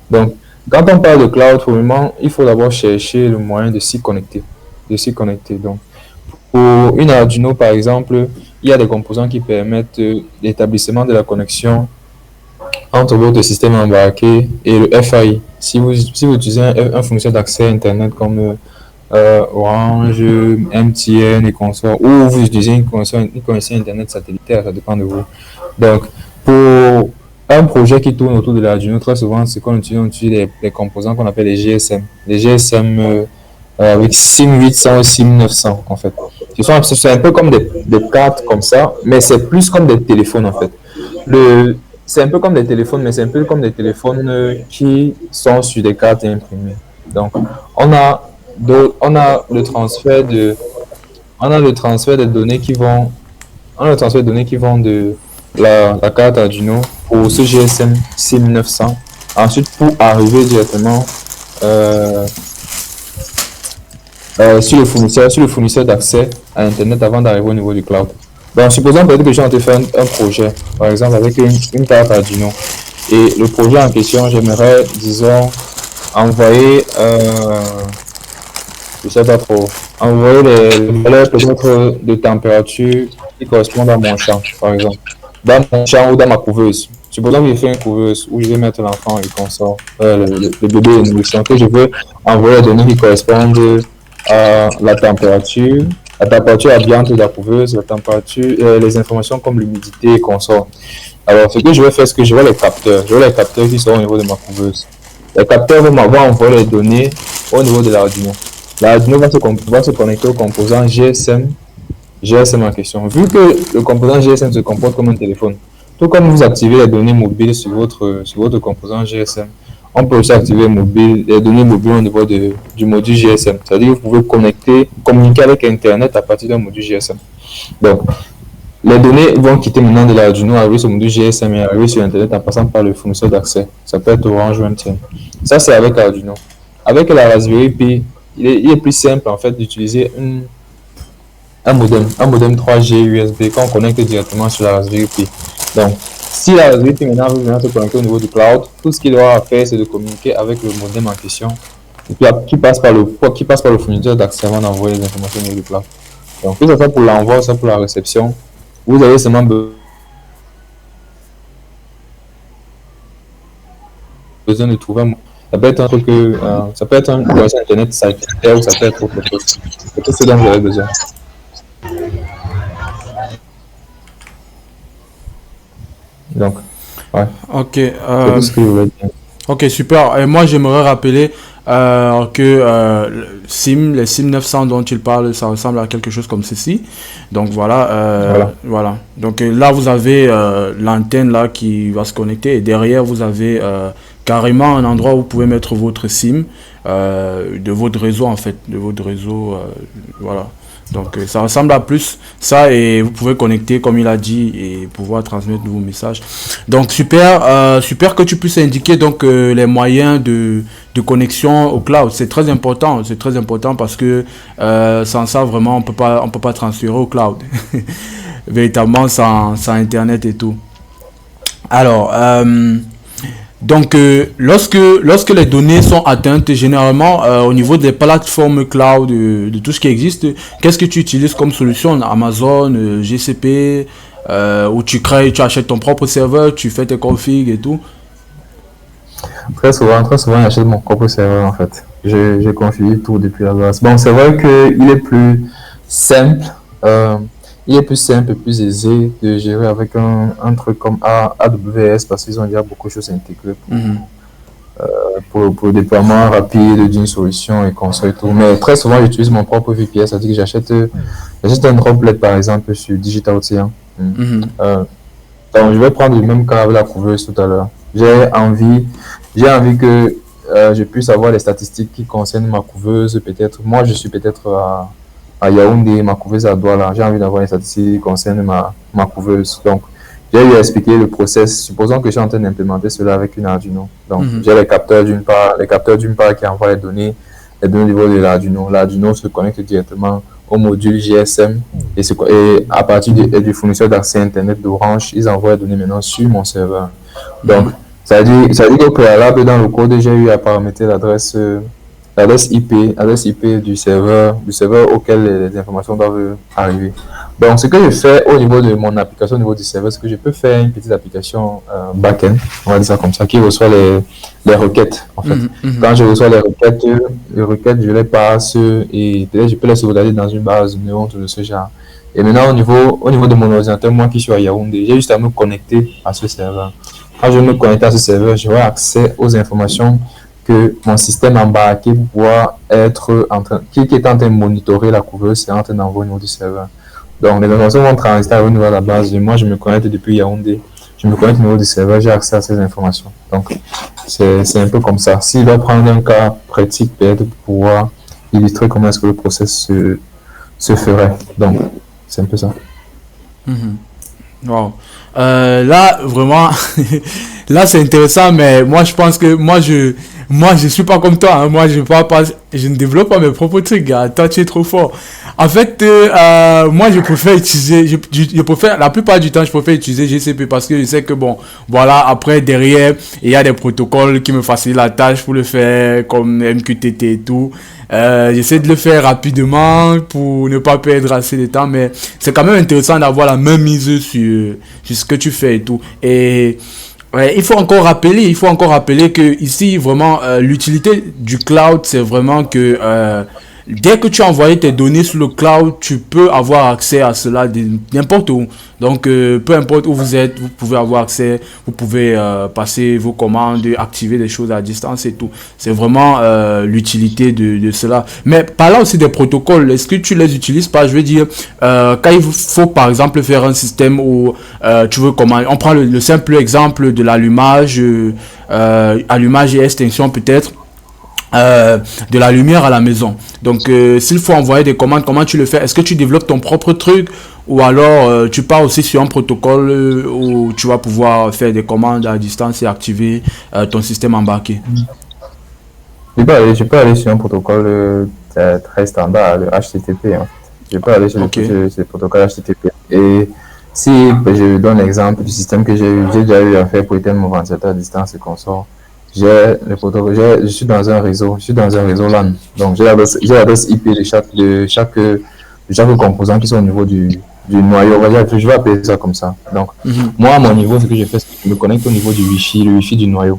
Donc, quand on parle de cloud, pour le moment, il faut d'abord chercher le moyen de s'y connecter. Donc, pour une Arduino, par exemple, il y a des composants qui permettent l'établissement de la connexion entre votre système embarqué et le FAI. Si vous utilisez un fournisseur d'accès Internet comme Orange, MTN et consorts, ou vous utilisez une connexion Internet satellitaire, ça dépend de vous. Donc, pour un projet qui tourne autour de l'Arduino, très souvent, c'est qu'on utilise les composants qu'on appelle les GSM. Les GSM avec SIM 800 et SIM 900, en fait. C'est un peu comme des cartes comme ça, mais c'est plus comme des téléphones, en fait. C'est un peu comme des téléphones, mais c'est un peu comme des téléphones qui sont sur des cartes imprimées. Donc, on a le transfert de données qui vont de la carte Arduino pour ce GSM SIM 900. Ensuite, pour arriver directement sur le fournisseur d'accès à Internet avant d'arriver au niveau du cloud. Donc, supposons peut-être que j'ai envie de faire un projet, par exemple avec une carte Arduino. Et le projet en question, j'aimerais, disons, envoyer, je sais pas trop, envoyer les valeurs peut-être de température qui correspondent à mon champ, par exemple. Dans mon champ ou dans ma couveuse. Supposons que j'ai fait une couveuse où je vais mettre l'enfant et qu'on sort, le bébé et nourrisson, que je veux envoyer les données qui correspondent à la température ambiante de la couveuse, la température, les informations comme l'humidité et consort. Alors, ce que je vais faire, c'est que je vais les capteurs. Je vais les capteurs qui sont au niveau de ma couveuse. Les capteurs vont envoyer les données au niveau de l'Arduino. L'Arduino va se connecter au composant GSM en question. Vu que le composant GSM se comporte comme un téléphone, tout comme vous activez les données mobiles sur votre composant GSM, on peut aussi activer les données mobiles au niveau du module GSM. C'est-à-dire que vous pouvez communiquer avec Internet à partir d'un module GSM. Donc, les données vont quitter maintenant de l'Arduino, arriver sur le module GSM et arriver sur Internet en passant par le fournisseur d'accès. Ça peut être Orange ou MTN. Ça, c'est avec Arduino. Avec la Raspberry Pi, il est plus simple en fait d'utiliser un modem 3G USB qu'on connecte directement sur la Raspberry Pi. Donc, si la Raspberry Pi maintenant veut se connecter au niveau du cloud, tout ce qu'il doit faire, c'est de communiquer avec le modem en question et puis qui passe par le fournisseur d'accès avant d'envoyer les informations au niveau du cloud. Donc, que ce soit pour l'envoi, soit pour la réception, vous avez seulement besoin de trouver un. Ça peut être un truc, ça peut être un connexion Internet satellitaire ou ça peut être autre chose. C'est tout ce dont vous avez besoin. Donc, ouais. Ok. C'est tout ce que je voulais dire. Ok, super. Et moi, j'aimerais rappeler que les SIM 900 dont il parle, ça ressemble à quelque chose comme ceci. Donc voilà. Donc là, vous avez l'antenne là qui va se connecter et derrière, vous avez carrément un endroit où vous pouvez mettre votre SIM de votre réseau en fait, voilà. Donc ça ressemble à plus ça et vous pouvez connecter comme il a dit et pouvoir transmettre de vos messages. Donc super que tu puisses indiquer donc les moyens de connexion au cloud. C'est très important parce que sans ça vraiment on peut pas transférer au cloud véritablement sans internet et tout. Alors donc, lorsque les données sont atteintes, généralement, au niveau des plateformes cloud, de tout ce qui existe, qu'est-ce que tu utilises comme solution? Amazon, GCP, où tu achètes ton propre serveur, tu fais tes configs et tout? Très souvent, j'achète mon propre serveur, en fait. Je configure tout depuis la base. Bon, c'est vrai qu'il est plus simple, plus aisé de gérer avec un truc comme AWS parce qu'ils ont déjà beaucoup de choses intégrées pour le déploiement rapide d'une solution et console et tout. Mais très souvent, j'utilise mon propre VPS, c'est-à-dire que j'achète un droplet par exemple sur Digital Ocean. Donc, je vais prendre le même cas avec la couveuse tout à l'heure. J'ai envie que je puisse avoir les statistiques qui concernent ma couveuse. Peut-être, moi, je suis peut-être à Yaoundé, ma couveuse à Douala. J'ai envie d'avoir les statistiques qui concernent ma couveuse. Donc, j'ai lui expliqué le process. Supposons que je suis en train d'implémenter cela avec une Arduino. Donc, j'ai les capteurs d'une part qui envoient les données les données au niveau de l'Arduino. L'Arduino se connecte directement au module GSM et à partir du fournisseur d'accès Internet d'Orange, ils envoient les données maintenant sur mon serveur. Donc, ça veut dire qu'au préalable, dans le code, j'ai eu à paramétrer l'adresse IP du serveur auquel les informations doivent arriver. Donc, ce que je fais au niveau de mon application, au niveau du serveur, c'est que je peux faire une petite application back-end, on va dire ça comme ça, qui reçoit les requêtes, en fait. Quand je reçois les requêtes, je les passe et peut-être je peux les sauvegarder dans une base de données de ce genre. Et maintenant, au niveau de mon ordinateur, moi qui suis à Yaoundé, j'ai juste à me connecter à ce serveur. Quand je me connecte à ce serveur, j'aurai accès aux informations que mon système embarqué pour pouvoir être qui est en train de monitorer la couveuse, c'est en train d'envoyer au niveau du serveur. Donc, les informations vont transiter au niveau de la base. Et moi, je me connecte depuis Yaoundé. Je me connecte au niveau du serveur, j'ai accès à ces informations. Donc, c'est un peu comme ça. S'il doit prendre un cas pratique, peut-être pour pouvoir illustrer comment est-ce que le process se ferait. Donc, c'est un peu ça. Wow. Là, vraiment, là, c'est intéressant, mais moi, je pense que moi, je suis pas comme toi, hein. Moi, je ne développe pas mes propres trucs, gars. Toi, tu es trop fort. En fait, moi, je préfère utiliser, je préfère, la plupart du temps, je préfère utiliser GCP parce que je sais que bon, voilà, après, derrière, il y a des protocoles qui me facilitent la tâche pour le faire, comme MQTT et tout. J'essaie de le faire rapidement pour ne pas perdre assez de temps, mais c'est quand même intéressant d'avoir la même mise sur ce que tu fais et tout. Et ouais, il faut encore rappeler que ici vraiment l'utilité du cloud, c'est vraiment que dès que tu as envoyé tes données sur le cloud, tu peux avoir accès à cela n'importe où. Donc, peu importe où vous êtes, vous pouvez avoir accès, vous pouvez passer vos commandes, activer des choses à distance et tout. C'est vraiment l'utilité de cela. Mais parlant aussi des protocoles, est-ce que tu les utilises pas? Je veux dire, quand il faut par exemple faire un système où tu veux comment, on prend le simple exemple de l'allumage, allumage et extinction peut-être. De la lumière à la maison. Donc, s'il faut envoyer des commandes, comment tu le fais? Est-ce que tu développes ton propre truc ou alors tu pars aussi sur un protocole où tu vas pouvoir faire des commandes à distance et activer ton système embarqué? Je peux aller sur un protocole très standard, le HTTP. Hein. Je peux aller sur le protocole HTTP. Et si je donne l'exemple du système que j'ai déjà eu à faire pour éteindre mon ventilateur à distance et consort. J'ai le protocole, je suis dans un réseau LAN. Donc, j'ai l'adresse IP de chaque composant qui sont au niveau du noyau. Je vais appeler ça comme ça. Donc, moi, à mon niveau, ce que je fais, c'est que je me connecte au niveau du Wi-Fi, le Wi-Fi du noyau.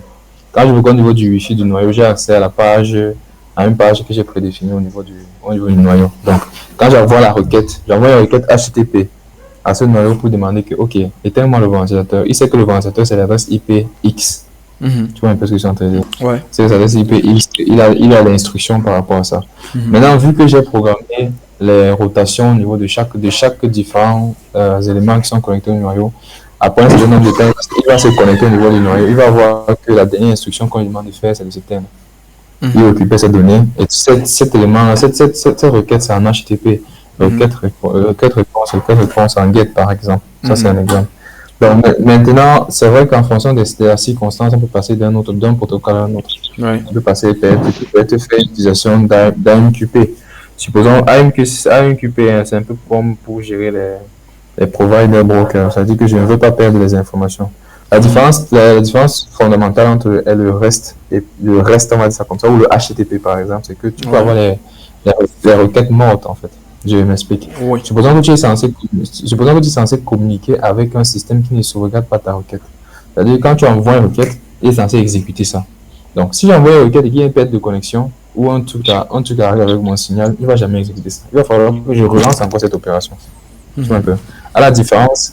Quand je me connecte au niveau du Wi-Fi du noyau, j'ai accès à une page que j'ai prédéfinie au niveau du noyau. Donc, quand j'envoie la requête HTTP à ce noyau pour demander que, OK, éteins-moi le ventilateur. Il sait que le ventilateur, c'est l'adresse IP X. Tu vois un peu ce que je suis en train de dire. Ouais. C'est l'adresse IP X, il a l'instruction par rapport à ça. Maintenant, vu que j'ai programmé les rotations au niveau de chaque différents éléments qui sont connectés au noyau, après un certain nombre de temps, il va se connecter au niveau du noyau. Il va voir que la dernière instruction qu'on lui demande de faire, c'est de s'éteindre. Il va occuper cette donnée. Et cet élément, cette requête, c'est en HTTP. Requête réponse en GET, par exemple. Ça, c'est un exemple. Donc, maintenant, c'est vrai qu'en fonction des circonstances, on peut passer d'un protocole à un autre. Ouais. On peut passer, peut-être faire l'utilisation d'AMQP. Supposons AMQP, hein, c'est un peu comme pour gérer les providers brokers. Ça veut dire que je ne veux pas perdre les informations. La différence fondamentale entre le reste, on va dire ça comme ça, ou le HTTP par exemple, c'est que tu peux avoir les requêtes mortes en fait. Je m'explique. Oui. Supposons que tu es censé communiquer avec un système qui ne sauvegarde pas ta requête. C'est-à-dire quand tu envoies une requête, il est censé exécuter ça. Donc si j'envoie une requête et qu'il y a une perte de connexion ou un truc arrive avec mon signal, il ne va jamais exécuter ça. Il va falloir que je relance encore cette opération. Tu vois un peu. À la différence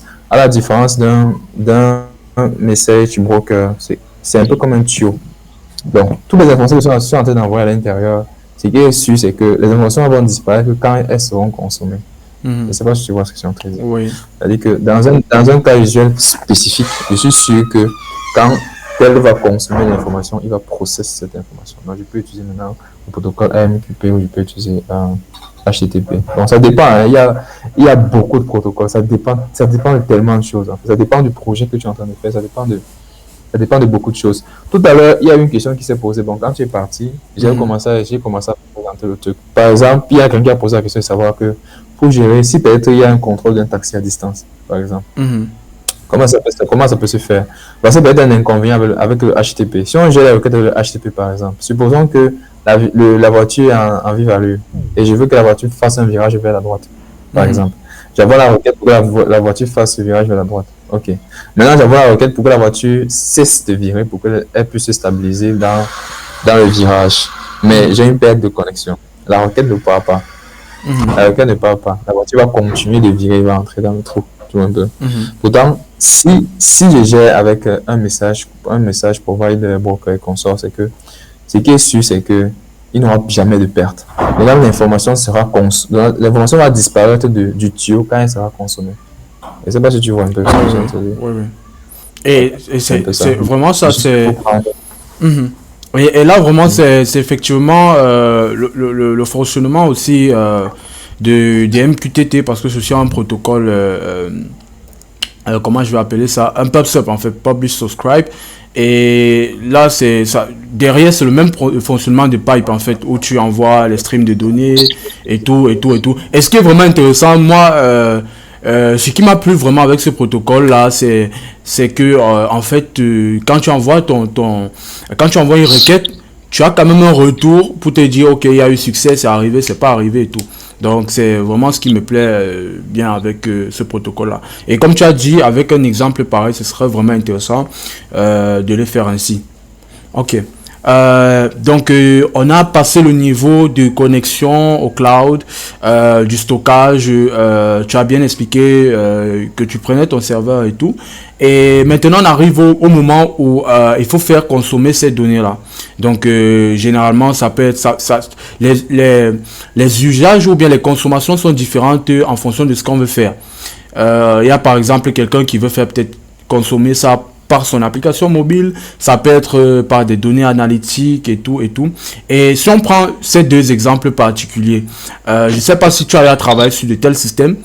d'un message broker, c'est un peu comme un tuyau. Donc toutes les informations que sont en train d'envoyer à l'intérieur, ce qui est sûr, c'est que les informations vont disparaître quand elles seront consommées. Je ne sais pas si tu vois ce que je suis en train de dire. Oui. C'est-à-dire que dans un cas visuel spécifique, je suis sûr que quand tel va consommer l'information, il va processer cette information. Donc, je peux utiliser maintenant le protocole AMQP ou je peux utiliser HTTP. Donc, ça dépend. Hein. Il y a beaucoup de protocoles. Ça dépend de tellement de choses. En fait. Ça dépend du projet que tu es en train de faire. Ça dépend de Ça dépend de beaucoup de choses. Tout à l'heure, il y a une question qui s'est posée. Bon, quand tu es parti, j'ai commencé à présenter le truc. Par exemple, il y a quelqu'un qui a posé la question de savoir que pour gérer, si peut-être il y a un contrôle d'un taxi à distance, par exemple, comment ça peut se faire? Bah, ça peut être un inconvénient avec le HTTP. Si on gère la requête avec le HTTP, par exemple, supposons que la voiture est en vive allure et je veux que la voiture fasse un virage vers la droite, par exemple. J'envoie la requête pour que la voiture fasse ce virage vers la droite. OK. Maintenant, j'envoie la requête pour que la voiture cesse de virer, pour qu'elle puisse se stabiliser dans le virage. Mais j'ai une perte de connexion. La requête ne part pas. La requête ne part pas. La voiture va continuer de virer, va entrer dans le trou. Pourtant, si je gère avec un message provide broker et consort, c'est que ce qui est sûr, c'est que il n'y aura jamais de perte. Et là, l'information va disparaître du tuyau quand elle sera consommée. Je ne sais pas si tu vois un peu ça. Oui. Et c'est vraiment ça, c'est... Et là, vraiment, c'est effectivement le fonctionnement aussi des MQTT, parce que c'est aussi un protocole, comment je vais appeler ça, un PubSub en fait, Publish Subscribe. Et là, c'est ça. Derrière, c'est le même fonctionnement de pipe en fait, où tu envoies les streams de données et tout. Et ce qui est vraiment intéressant, moi, ce qui m'a plu vraiment avec ce protocole-là, c'est que en fait, quand tu envoies quand tu envoies une requête, tu as quand même un retour pour te dire, ok, il y a eu succès, c'est arrivé, c'est pas arrivé et tout. Donc, c'est vraiment ce qui me plaît bien avec ce protocole-là. Et comme tu as dit, avec un exemple pareil, ce serait vraiment intéressant de le faire ainsi. Ok. Donc, on a passé le niveau de connexion au cloud, du stockage. Tu as bien expliqué que tu prenais ton serveur et tout. Et maintenant, on arrive au moment où il faut faire consommer ces données-là. Donc, généralement, ça peut être les usages ou bien les consommations sont différentes en fonction de ce qu'on veut faire. Il y a par exemple quelqu'un qui veut faire peut-être consommer ça par son application mobile, ça peut être par des données analytiques et tout. Et si on prend ces deux exemples particuliers, je ne sais pas si tu as travaillé sur de tels systèmes,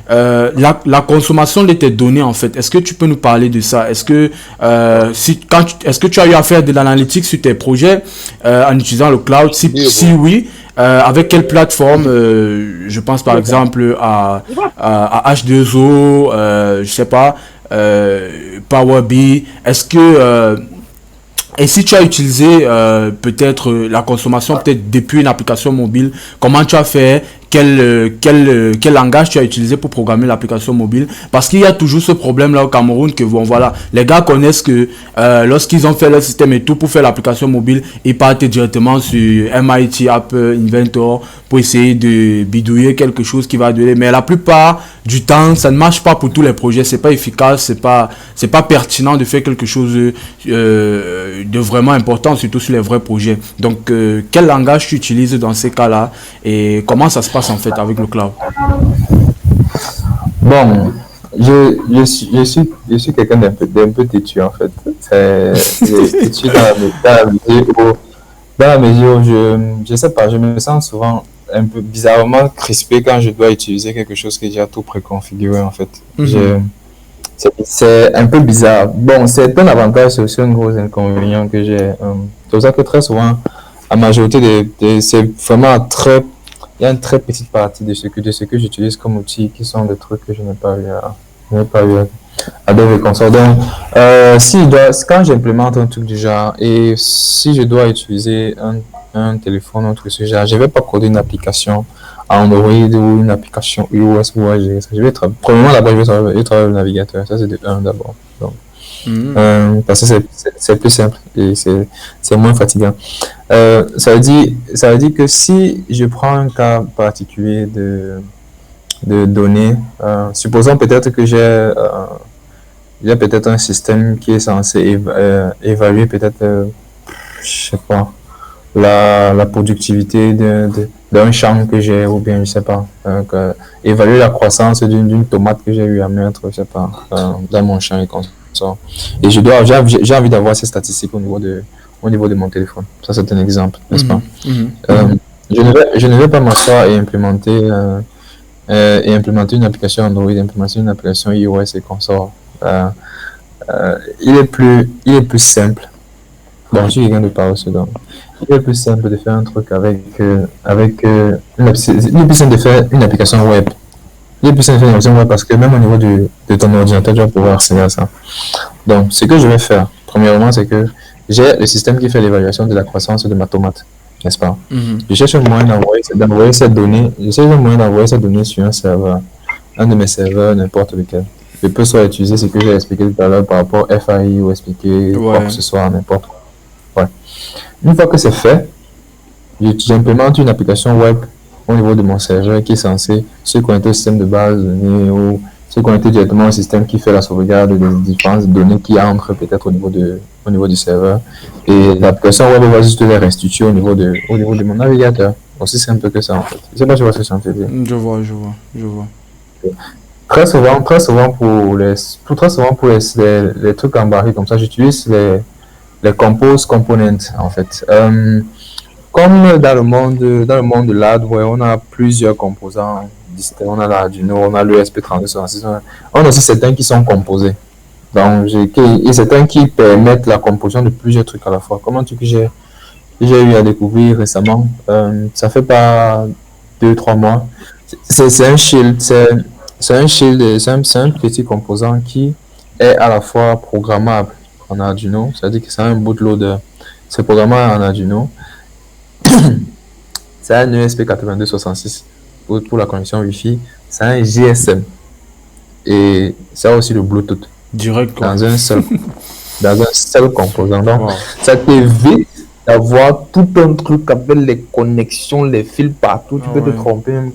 la consommation de tes données en fait, est-ce que tu peux nous parler de ça? Est-ce que est-ce que tu as eu à faire de l'analytique sur tes projets en utilisant le cloud? Si oui, avec quelle plateforme? Je pense par exemple à H2O, je sais pas, Power BI. Est-ce que et si tu as utilisé peut-être la consommation peut-être depuis une application mobile, comment tu as fait? Quel langage tu as utilisé pour programmer l'application mobile? Parce qu'il y a toujours ce problème là au Cameroun que bon voilà, les gars connaissent que lorsqu'ils ont fait leur système et tout pour faire l'application mobile, ils partent directement sur MIT App Inventor pour essayer de bidouiller quelque chose qui va durer. Mais la plupart du temps, ça ne marche pas pour tous les projets. C'est pas efficace, c'est pas pertinent de faire quelque chose de vraiment important, surtout sur les vrais projets. Donc, quel langage tu utilises dans ces cas-là et comment ça se passe en fait avec le cloud? Bon, je suis quelqu'un d'un peu têtu en fait. Je têtu dans la mesure où je sais pas, je me sens souvent un peu bizarrement crispé quand je dois utiliser quelque chose qui est déjà tout préconfiguré en fait. C'est un peu bizarre. Bon, c'est un avantage, c'est aussi un gros inconvénient que j'ai. C'est pour ça que très souvent, la majorité c'est vraiment il y a une très petite partie de ce que j'utilise comme outil qui sont des trucs que je n'ai pas eu à devoir consort. Donc, quand j'implémente un truc du genre et si je dois utiliser un téléphone ou un truc du genre, je ne vais pas coder une application Android ou une application iOS ou AG. Premièrement, d'abord, je vais travailler le navigateur. Ça, c'est de 1 d'abord. Donc, parce que c'est plus simple et c'est moins fatigant. Ça veut dire que si je prends un cas particulier de données, supposons peut-être que j'ai peut-être un système qui est censé évaluer peut-être, je sais pas, la productivité d'un champ que j'ai, ou bien, je sais pas, évaluer la croissance d'une tomate que j'ai eu à mettre, je sais pas, dans mon champ et comme ça. Et j'ai envie d'avoir ces statistiques au niveau de mon téléphone. Ça, c'est un exemple, n'est-ce pas? Je ne vais pas m'asseoir et implémenter une application Android, implémenter une application iOS et consort. il est plus simple. Bon, je suis quelqu'un de paresseux, donc il est plus simple de faire un truc il est plus simple de faire une application web. Il est plus simple de faire une application web parce que même au niveau de ton ordinateur, tu vas pouvoir accéder à ça. Donc, ce que je vais faire, premièrement, c'est que j'ai le système qui fait l'évaluation de la croissance de ma tomate, n'est-ce pas? Je cherche un moyen d'envoyer cette donnée, sur un serveur, un de mes serveurs, n'importe lequel. Je peux soit utiliser ce que j'ai expliqué tout à l'heure par rapport à FAI ou expliquer quoi que ce soit, n'importe quoi. Ouais. Une fois que c'est fait, j'implémente une application web au niveau de mon serveur qui est censé se connecter au système de base de données ou se connecter directement au système qui fait la sauvegarde des différentes données qui entrent peut-être au niveau du serveur. Et l'application web va juste les restituer au niveau de mon navigateur. Aussi simple que ça en fait. Je sais pas si tu vois ce que je suis en train de dire. Je vois. Très souvent pour les trucs embarqués comme ça, j'utilise les compose components en fait. Comme dans le monde de l'hardware, on a plusieurs composants distincts. On a l'Arduino, on a le l'ESP3266, on a aussi certains qui sont composés. Donc, et certains qui permettent la composition de plusieurs trucs à la fois. Comme un truc que j'ai eu à découvrir récemment, ça fait pas 2-3 mois. C'est un shield, c'est un petit composant qui est à la fois programmable en Arduino, c'est-à-dire que c'est un bootloader. C'est programmable en Arduino. C'est un ESP8266 pour la connexion Wi-Fi. C'est un GSM. Et ça aussi le Bluetooth. Direct, quoi. Dans un seul composant. Donc, ça t'évite d'avoir tout un truc avec les connexions, les fils partout. Tu peux te tromper même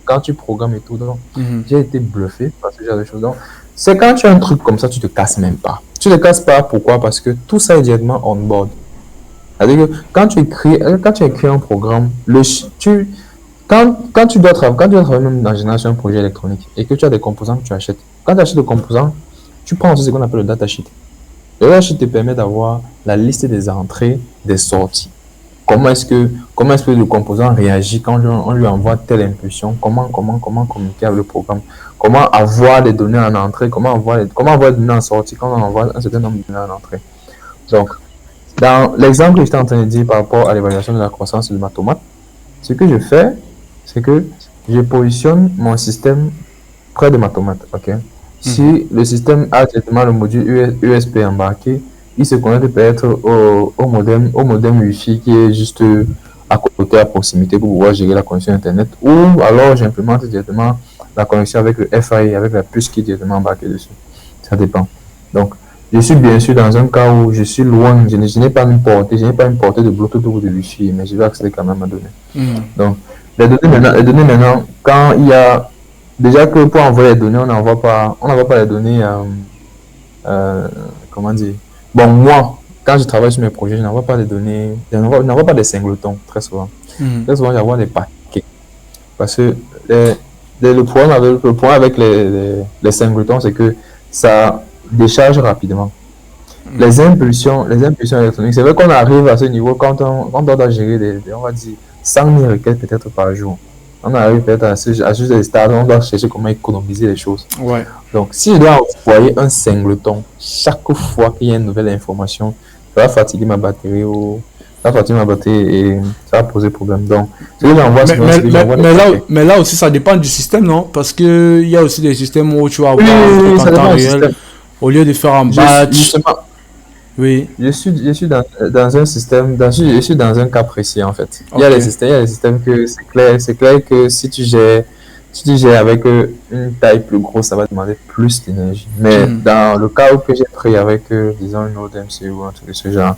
quand tu programmes et tout. Donc, j'ai été bluffé par ce genre de choses. Donc, c'est quand tu as un truc comme ça, tu te casses même pas. Tu te casses pas, pourquoi? Parce que tout ça est directement on board. C'est-à-dire que quand tu écris un programme, quand tu dois travailler même dans génération un projet électronique et que tu as des composants que tu achètes, quand tu achètes des composants, tu prends aussi ce qu'on appelle le datasheet. Le datasheet te permet d'avoir la liste des entrées, des sorties. Comment est-ce que le composant réagit quand on lui envoie telle impulsion, comment communiquer avec le programme, comment avoir des données en entrée, comment avoir des données en sortie quand on envoie un certain nombre de données en entrée. Donc, dans l'exemple que j'étais en train de dire par rapport à l'évaluation de la croissance de ma tomate, ce que je fais, c'est que je positionne mon système près de ma tomate. Ok. Si le système a directement le module USB embarqué, il se connecte peut-être au modem Wi-Fi qui est juste à côté, à proximité pour pouvoir gérer la connexion Internet. Ou alors j'implémente directement la connexion avec le FAI, avec la puce qui est directement embarquée dessus. Ça dépend. Donc, je suis bien sûr dans un cas où je suis loin, je n'ai pas une portée de Bluetooth ou de Wi-Fi, mais je vais accéder quand même à données. Donc, les données maintenant, quand il y a déjà que pour envoyer les données, on n'envoie pas les données, comment dire. Bon, moi, quand je travaille sur mes projets, je n'envoie pas les données, je n'envoie pas des singletons très souvent. Très souvent, j'envoie des paquets. Parce que le problème avec les singletons, c'est que ça décharge rapidement. Les impulsions électroniques, c'est vrai qu'on arrive à ce niveau quand on doit gérer on va dire 100 000 requêtes peut-être par jour. On arrive peut-être à juste des stades, on doit chercher comment économiser les choses. Ouais. Donc, si je dois envoyer un singleton chaque fois qu'il y a une nouvelle information, ça va fatiguer ma batterie et ça va poser problème. Donc, ce que j'envoie, mais là aussi, ça dépend du système, non? Parce qu'il y a aussi des systèmes où tu vas avoir un en temps réel, au lieu de faire un batch. Oui. Je suis dans un système, je suis dans un cas précis en fait. Il y a des systèmes que c'est clair que si tu gères avec une taille plus grosse, ça va demander plus d'énergie. Mais dans le cas où que j'ai pris avec, disons, une autre MCU ou un truc de ce genre,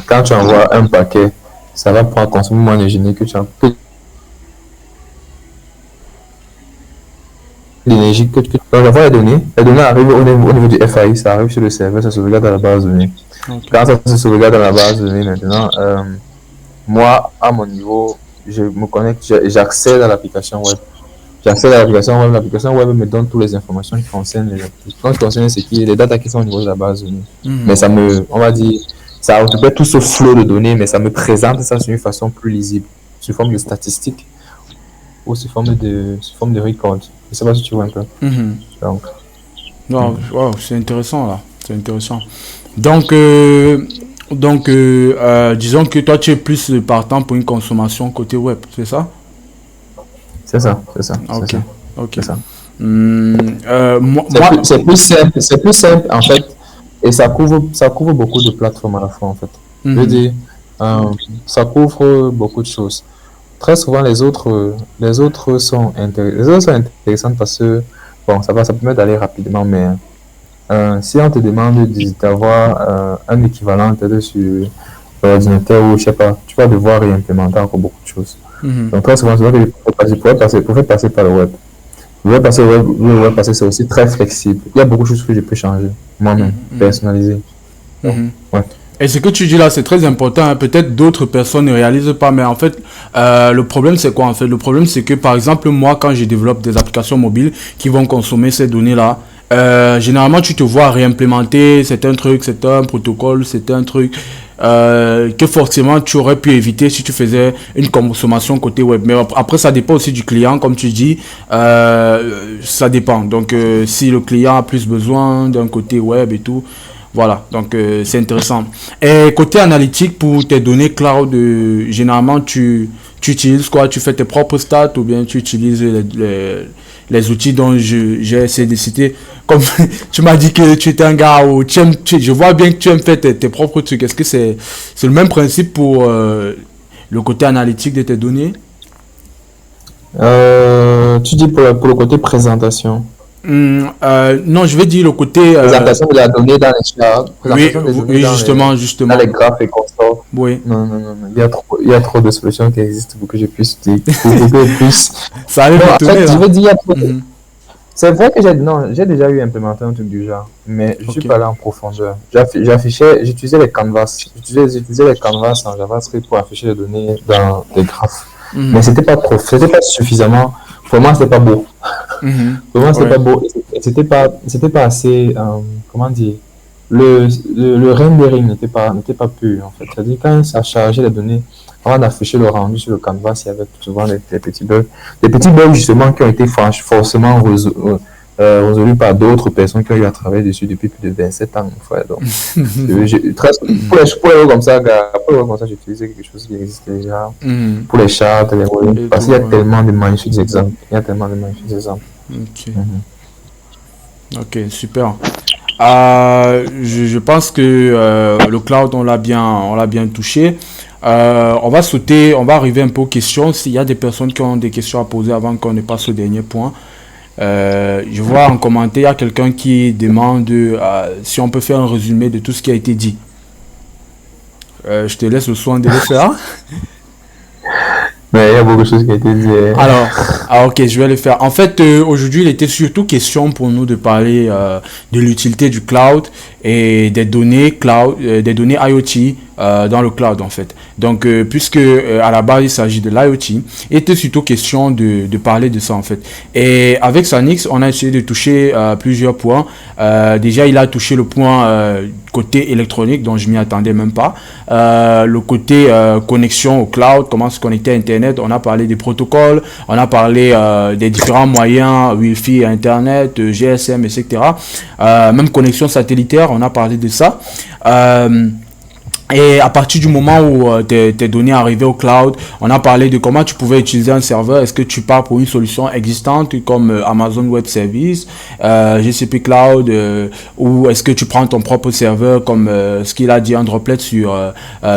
quand tu envoies un paquet, ça va consommer moins d'énergie que tu as. L'énergie que tu envoies les données arrivent au niveau du FAI, ça arrive sur le serveur, ça se sauvegarde dans la base de données. Quand ça se sauvegarde dans la base de données maintenant, moi, à mon niveau, je me connecte, j'accède à l'application web. L'application web me donne toutes les informations qui concernent les data qui sont au niveau de la base de données. Mais ça récupère tout ce flot de données, mais ça me présente ça sur une façon plus lisible, sous forme de statistiques ou sous forme de record. Je sais pas si tu vois un peu. Donc. Wow, c'est intéressant là. C'est intéressant. Donc, disons que toi, tu es plus partant pour une consommation côté web, c'est ça? C'est Ok, ça. ok. C'est ça. Moi, C'est plus simple en fait, et ça couvre beaucoup de plateformes à la fois en fait. Je veux mhm, dire, ça couvre beaucoup de choses. Très souvent, les autres sont intéressantes parce que, bon, ça permet d'aller rapidement, mais si on te demande d'avoir un équivalent peut-être sur l'ordinateur ou je sais pas, tu vas devoir réimplémenter encore beaucoup de choses. mhm, Donc, très souvent, c'est vrai que pour faire passer par le web. Le web, parce que c'est aussi très flexible. Il y a beaucoup de choses que je peux changer moi-même, mhm, personnaliser. Donc, mhm. ouais. Et ce que tu dis là, c'est très important, hein. Peut-être d'autres personnes ne réalisent pas, mais en fait, le problème, c'est quoi en fait? Le problème, c'est que par exemple, moi, quand je développe des applications mobiles qui vont consommer ces données-là, généralement, tu te vois réimplémenter, c'est un truc, c'est un protocole, c'est un truc que forcément tu aurais pu éviter si tu faisais une consommation côté web. Mais après, ça dépend aussi du client, comme tu dis, ça dépend. Donc, si le client a plus besoin d'un côté web et tout, voilà, donc c'est intéressant. Et côté analytique, pour tes données cloud, généralement, tu utilises quoi? Tu fais tes propres stats ou bien tu utilises les outils dont j'ai essayé de citer? Comme tu m'as dit que tu étais un gars où je vois bien que tu aimes faire tes propres trucs. Est-ce que c'est le même principe pour le côté analytique de tes données? Tu dis pour le côté présentation. Non, je vais dire le côté... Présentation de la donnée dans les charts, oui, présentation des données oui, justement, dans justement. les graphes et consorts. Oui, Non, non, non, non. Il y a trop de solutions qui existent pour que je puisse dire, pour que je puisse. ça allait Non, en m'étonner fait, je là. veux dire, Mhm. c'est vrai que j'ai déjà eu implémenté un truc du genre, mais je suis Ok. pas allé en profondeur. J'utilisais les canvas en JavaScript pour afficher les données dans des graphes. Mais Mhm. c'était pas suffisamment, pour moi, c'était pas beau. Mhm. Pour moi, c'était Ouais. pas beau. Et c'était pas assez, comment dire, le rendering n'était pas pur, en fait. C'est-à-dire, quand ça chargeait les données, avant d'afficher le rendu sur le canvas, il y avait souvent des petits bugs. Des petits bugs, justement, qui ont été forcément résolus par d'autres personnes qui ont eu à travailler dessus depuis plus de 27 ans, mon frère. Donc, pour les jeux comme ça, j'utilisais quelque chose qui existait déjà. Mhm. Pour les charts, les relais, Et parce tout, qu'il y a ouais. tellement de magnifiques exemples. Il y a tellement de magnifiques exemples. Ok. Mhm. Ok, super. Je pense que le cloud, on l'a bien touché. On va sauter, on va arriver un peu aux questions. S'il y a des personnes qui ont des questions à poser avant qu'on ne passe au dernier point. Je vois en commentaire, il y a quelqu'un qui demande si on peut faire un résumé de tout ce qui a été dit. Je te laisse le soin de le faire. Mais il y a beaucoup de choses qui ont été dites. Alors, ok, je vais le faire. En fait, aujourd'hui, il était surtout question pour nous de parler de l'utilité du cloud et des données cloud, des données IoT dans le cloud en fait. Donc, puisque à la base il s'agit de l'IoT, il était surtout question de parler de ça en fait. Et avec Sanix, on a essayé de toucher plusieurs points. Déjà, il a touché le point côté électronique, dont je m'y attendais même pas. Le côté connexion au cloud, comment se connecter à Internet. On a parlé des protocoles, on a parlé des différents moyens, Wi-Fi, Internet, GSM, etc. Même connexion satellitaire, on a parlé de ça. Et à partir du moment où tes données arrivaient au cloud, on a parlé de comment tu pouvais utiliser un serveur. Est-ce que tu pars pour une solution existante comme Amazon Web Service, GCP Cloud, ou est-ce que tu prends ton propre serveur comme ce qu'il a dit en droplet sur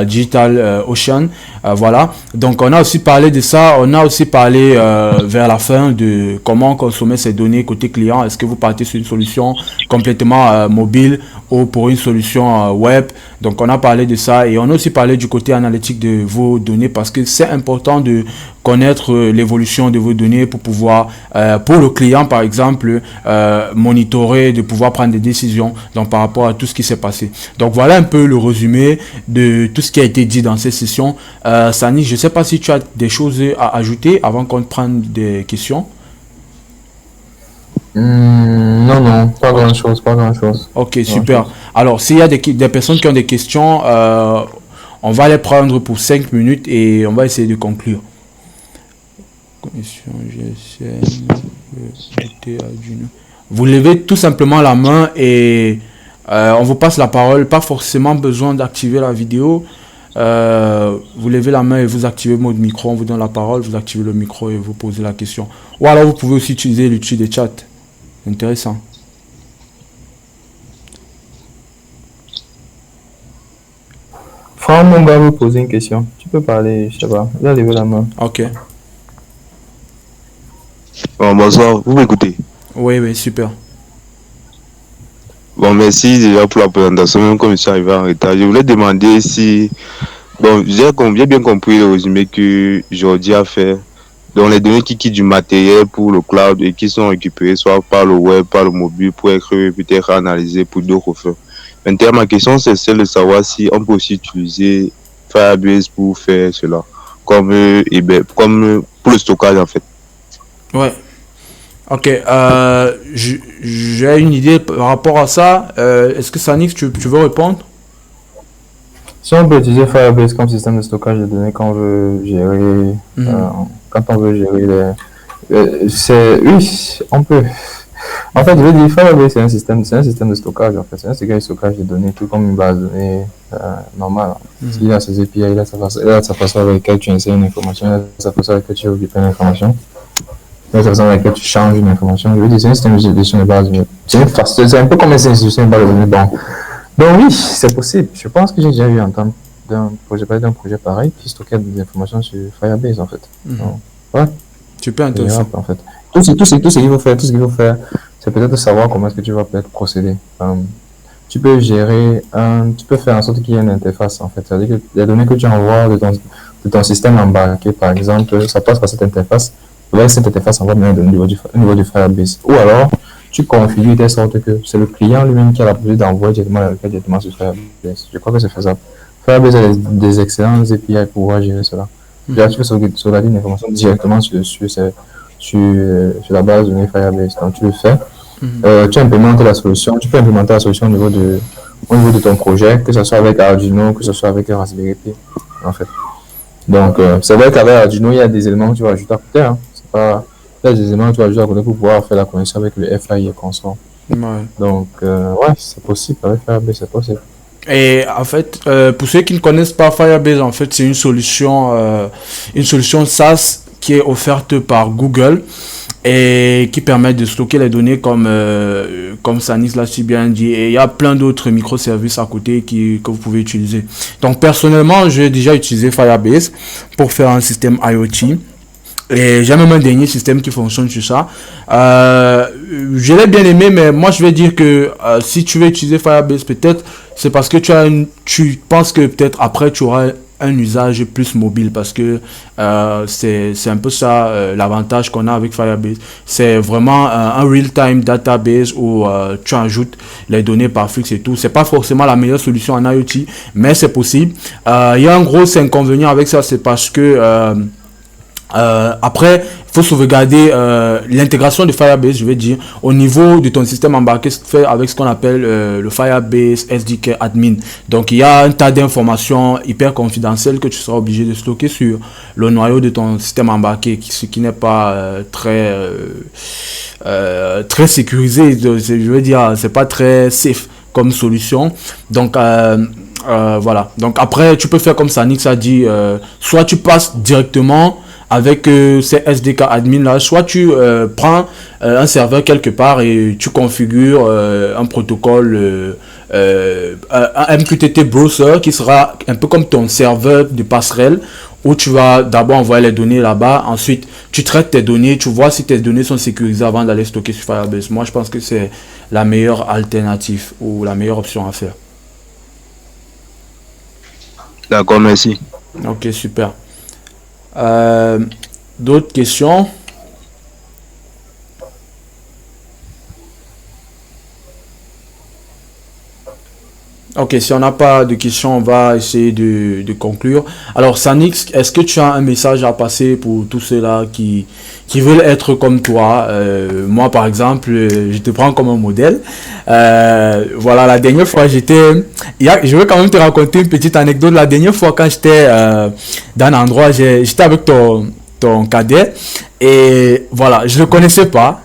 Digital Ocean. Voilà. Donc on a aussi parlé de ça. On a aussi parlé vers la fin de comment consommer ces données côté client. Est-ce que vous partez sur une solution complètement mobile ou pour une solution web. Donc on a parlé de ça et on a aussi parlé du côté analytique de vos données parce que c'est important de connaître l'évolution de vos données pour pouvoir, pour le client par exemple, monitorer, de pouvoir prendre des décisions donc, par rapport à tout ce qui s'est passé. Donc voilà un peu le résumé de tout ce qui a été dit dans ces sessions. Sani, je ne sais pas si tu as des choses à ajouter avant qu'on prenne des questions. Non, non, pas grand-chose, pas grand-chose. Ok, Pas super. grand-chose. Alors, s'il y a des personnes qui ont des questions, on va les prendre pour 5 minutes et on va essayer de conclure. Connexion GSM, côté Arduino. Vous levez tout simplement la main et On vous passe la parole, pas forcément besoin d'activer la vidéo. Vous levez la main et vous activez mode micro, on vous donne la parole, vous activez le micro et vous posez la question. Ou alors vous pouvez aussi utiliser l'outil de chat. Intéressant. Franck, mon gars, vous poser une question. Tu peux parler, je sais pas. Vous avez levé la main. Ok. Bon, bonsoir, vous m'écoutez? Oui, super. Bon, merci déjà pour la présentation, même comme je suis arrivé en retard. Je voulais demander si... Bon, j'ai bien compris le résumé que Jordi a fait. Donc, les données qui quittent du matériel pour le cloud et qui sont récupérées soit par le web, par le mobile, pour être peut-être analysées pour d'autres fins. Maintenant, ma question, c'est celle de savoir si on peut aussi utiliser Firebase pour faire cela, comme pour le stockage, en fait. Ouais. Ok. J'ai une idée par rapport à ça. Est-ce que Sanix, tu veux répondre? Si on peut utiliser Firebase comme système de stockage de données quand on veut gérer, quand on veut gérer oui, on peut. En fait, je veux dire, Firebase, c'est un système de stockage, en fait. C'est un système de stockage de données, tout comme une base de données normale. Il a ses API, il a sa façon avec laquelle tu insères une information, il a sa façon avec laquelle tu récupères une information, il a sa façon avec laquelle tu changes une information. Je veux dire, c'est un système de gestion de base de données. C'est un peu comme une institution de base de données. Donc oui, c'est possible. Je pense que j'ai déjà eu entendre d'un projet pareil qui stockait des informations sur Firebase, en fait. Donc, ouais. Super intéressant. En fait. Tout ce qu'il faut faire, c'est peut-être savoir comment est-ce que tu vas peut-être procéder. Tu peux faire en sorte qu'il y ait une interface, en fait. C'est-à-dire que les données que tu envoies de ton système embarqué, par exemple, ça passe par cette interface. Cette interface envoie bien au niveau du Firebase. Ou alors, tu configures de sorte que c'est le client lui-même qui a la possibilité d'envoyer directement sur Firebase. Je crois que c'est faisable. Firebase a des excellents API pour pouvoir gérer cela. Là, tu peux sauvegarder une information directement sur la base de données Firebase. Donc, tu le fais. Tu implémentes la solution. Tu peux implémenter la solution au niveau de ton projet, que ce soit avec Arduino, que ce soit avec Raspberry Pi, en fait. Donc, c'est vrai qu'avec Arduino, il y a des éléments que tu vas ajouter à côté. Il y a des éléments que tu vas ajouter à côté pour pouvoir faire la connexion avec le FI et consort. Ouais. Donc, ouais, c'est possible. Avec Firebase, c'est possible. Et en fait, pour ceux qui ne connaissent pas Firebase, en fait, c'est une solution SaaS qui est offerte par Google et qui permet de stocker les données comme Sanix l'a si bien dit. Et il y a plein d'autres microservices à côté que vous pouvez utiliser. Donc, personnellement, j'ai déjà utilisé Firebase pour faire un système IoT. Et j'ai même un dernier système qui fonctionne sur ça. Je l'ai bien aimé, mais moi je vais dire que si tu veux utiliser Firebase, peut-être c'est parce que tu penses que peut-être après tu auras un usage plus mobile, parce que c'est un peu ça l'avantage qu'on a avec Firebase. C'est vraiment un real-time database où tu ajoutes les données par flux et tout. C'est pas forcément la meilleure solution en IoT, mais c'est possible. Il y a un gros inconvénient avec ça, c'est parce que après, il faut sauvegarder l'intégration de Firebase, je vais dire, au niveau de ton système embarqué, fait avec ce qu'on appelle le Firebase SDK Admin. Donc, il y a un tas d'informations hyper confidentielles que tu seras obligé de stocker sur le noyau de ton système embarqué, ce qui n'est pas très sécurisé. Je veux dire, c'est pas très safe comme solution. Donc, voilà. Donc, après, tu peux faire comme ça, Nix a dit, soit tu passes directement avec ces SDK admin là, soit tu prends un serveur quelque part et tu configures un protocole un MQTT browser qui sera un peu comme ton serveur de passerelle, où tu vas d'abord envoyer les données là-bas, ensuite tu traites tes données, tu vois si tes données sont sécurisées avant d'aller stocker sur Firebase. Moi je pense que c'est la meilleure alternative ou la meilleure option à faire. D'accord, merci. Ok, super. D'autres questions? Ok, si on n'a pas de questions, on va essayer de conclure. Alors, Sanix, est-ce que tu as un message à passer pour tous ceux-là qui veulent être comme toi? Moi, par exemple, je te prends comme un modèle. Voilà, la dernière fois, je veux quand même te raconter une petite anecdote. La dernière fois, quand j'étais dans un endroit, j'étais avec ton cadet. Et voilà, je le connaissais pas.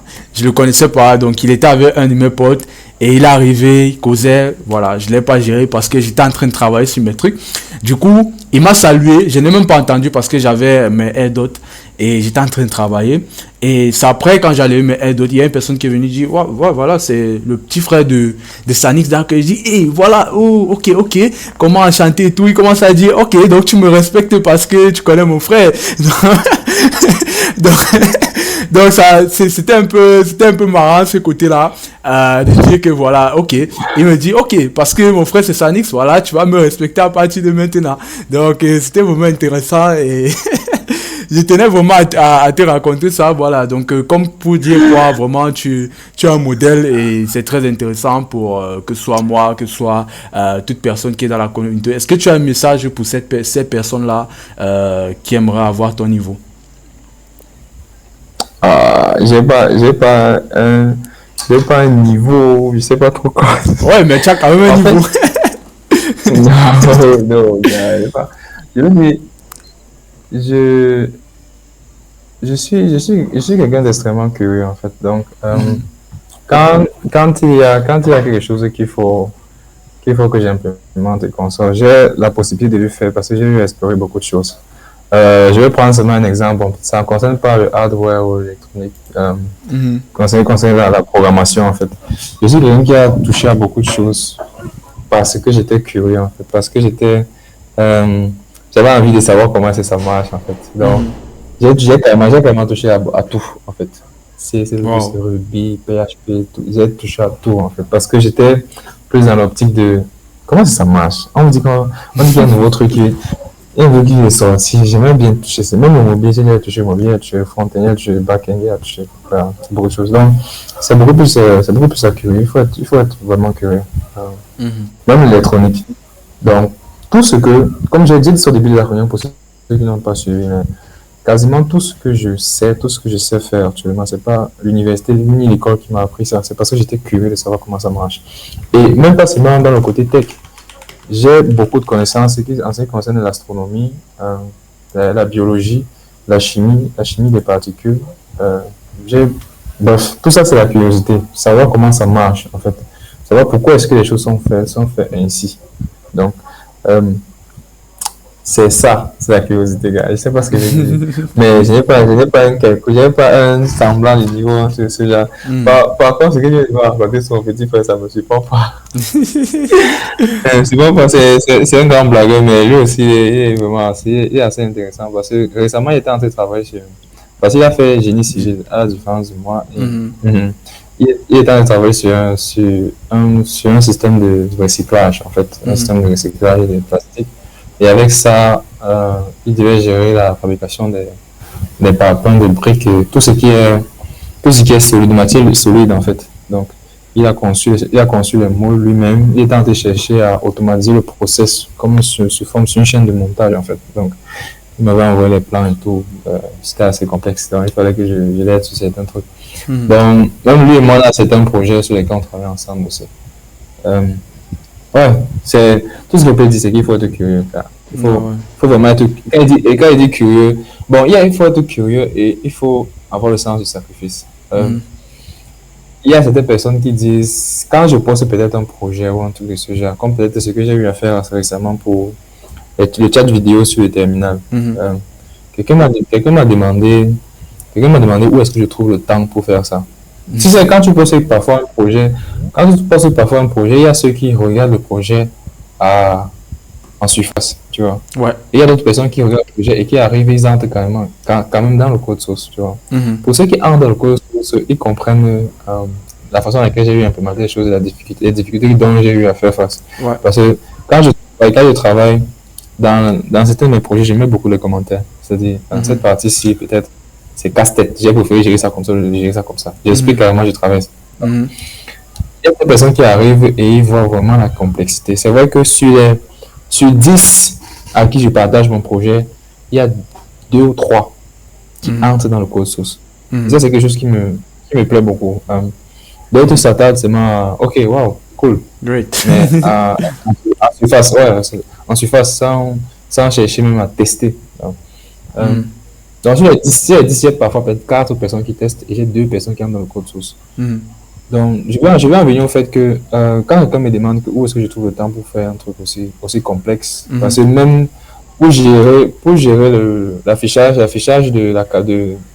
Donc, il était avec un de mes potes. Et il est arrivé, il causait, voilà, je l'ai pas géré parce que j'étais en train de travailler sur mes trucs. Du coup, il m'a salué, je n'ai même pas entendu parce que j'avais mes AirDots et j'étais en train de travailler. Et c'est après, quand j'allais eu mes AirDots, il y a une personne qui est venue dire, ouais, ouais, voilà, c'est le petit frère de Sanix. Donc, je dis, hey, voilà, oh, ok, comment chanter et tout. Il commence à dire, ok, donc tu me respectes parce que tu connais mon frère. donc, donc ça, c'était un peu marrant ce côté-là, de dire que voilà, ok. Il me dit, ok, parce que mon frère c'est Sanix, voilà, tu vas me respecter à partir de maintenant. Donc c'était vraiment intéressant et je tenais vraiment à te raconter ça, voilà. Donc comme pour dire quoi, vraiment tu es un modèle et c'est très intéressant pour que ce soit moi, que ce soit toute personne qui est dans la communauté. Est-ce que tu as un message pour ces personnes-là qui aimeraient avoir ton niveau? J'ai pas un niveau, je sais pas trop quoi. Ouais, mais tu as quand même un niveau. Non, j'ai pas. Je veux dire, je suis quelqu'un d'extrêmement curieux en fait. Donc, quand il y a quelque chose qu'il faut que j'implémente et qu'on sorte, j'ai la possibilité de le faire parce que j'ai eu à explorer beaucoup de choses. Je vais prendre seulement un exemple. Ça ne concerne pas le hardware ou l'électronique. Concerne la programmation, en fait. Je suis quelqu'un qui a touché à beaucoup de choses parce que j'étais curieux, en fait. Parce que j'avais envie de savoir comment ça marche, en fait. Donc, j'ai carrément touché à tout, en fait. C'est Ruby, PHP, tout. J'ai touché à tout, en fait. Parce que j'étais plus dans l'optique de comment ça marche. On me dit qu'il y a un nouveau truc et vu qu'il est sorti, j'aimerais bien toucher ça. Même au mobile, j'ai touché mobile, j'ai touché front-end, j'ai touché back-end, j'ai touché beaucoup de choses. Donc, c'est beaucoup plus curieux. Il faut être vraiment curieux. Même l'électronique. Donc, tout ce que, comme j'ai dit au début de la réunion, pour ceux qui n'ont pas suivi, mais quasiment tout ce que je sais faire actuellement, c'est pas l'université ni l'école qui m'a appris ça. C'est parce que j'étais curieux de savoir comment ça marche. Et même pas seulement dans le côté tech. J'ai beaucoup de connaissances en ce qui concerne l'astronomie, la biologie, la chimie des particules. Bref, tout ça c'est la curiosité, savoir comment ça marche en fait, savoir pourquoi est-ce que les choses sont faites ainsi. Donc, c'est ça, c'est la curiosité, gars. Je sais pas ce que je dis, mais je n'ai pas un semblant de niveau sur ce genre. Par contre, ce que je vais raconter sur mon petit frère, ça me surprend pas. C'est un grand blagueur, mais lui aussi, il est assez intéressant parce que récemment, il était en train de travailler parce qu'il a fait génie civil à la différence de moi. Il est en train de travailler sur un système de recyclage, en fait, un système de recyclage des plastiques. Et avec ça, il devait gérer la fabrication des parpaings, des briques, tout ce qui est solide, de matière solide en fait. Donc, il a conçu les moules lui-même. Il est en train de chercher à automatiser le process comme sur une chaîne de montage en fait. Donc, il m'avait envoyé les plans et tout. C'était assez complexe. Donc, il fallait que je l'aide sur certains trucs. Donc, même lui et moi, là, c'est un projet sur lequel on travaille ensemble aussi. Ouais, c'est tout ce que je peux dire, c'est qu'il faut être curieux. Il faut vraiment être. Quand il dit curieux, bon, il faut être curieux et il faut avoir le sens du sacrifice. Il y a certaines personnes qui disent, quand je poste peut-être un projet ou un truc de ce genre, comme peut-être ce que j'ai eu à faire récemment pour le chat vidéo sur le terminal, quelqu'un m'a demandé où est-ce que je trouve le temps pour faire ça. Si c'est quand tu postes parfois un projet, il y a ceux qui regardent le projet en surface, tu vois. Ouais. Et il y a d'autres personnes qui regardent le projet et qui arrivent, ils entrent quand même dans le code source, tu vois. Pour ceux qui entrent dans le code source, ils comprennent la façon dans laquelle j'ai eu à implémenter les choses et les difficultés dont j'ai eu à faire face. Ouais. Parce que quand je travaille dans certains de mes projets, j'aime beaucoup les commentaires. C'est-à-dire, dans cette partie-ci, peut-être, c'est casse-tête. J'ai préféré gérer ça comme ça, gérer ça comme ça. J'explique carrément, je travaille. Il y a des personnes qui arrivent et ils voient vraiment la complexité. C'est vrai que sur 10 à qui je partage mon projet, il y a 2 ou 3 qui entrent dans le code source. Et ça, c'est quelque chose qui me plaît beaucoup. D'autres s'attardent seulement ok, wow, cool. Great. Mais en surface, sans chercher même à tester. Donc, sur les 10, il y a parfois peut-être 4 personnes qui testent et j'ai 2 personnes qui entrent dans le code source. Donc, je vais en venir au fait que quand quelqu'un me demande où est-ce que je trouve le temps pour faire un truc aussi complexe, parce que même pour gérer l'affichage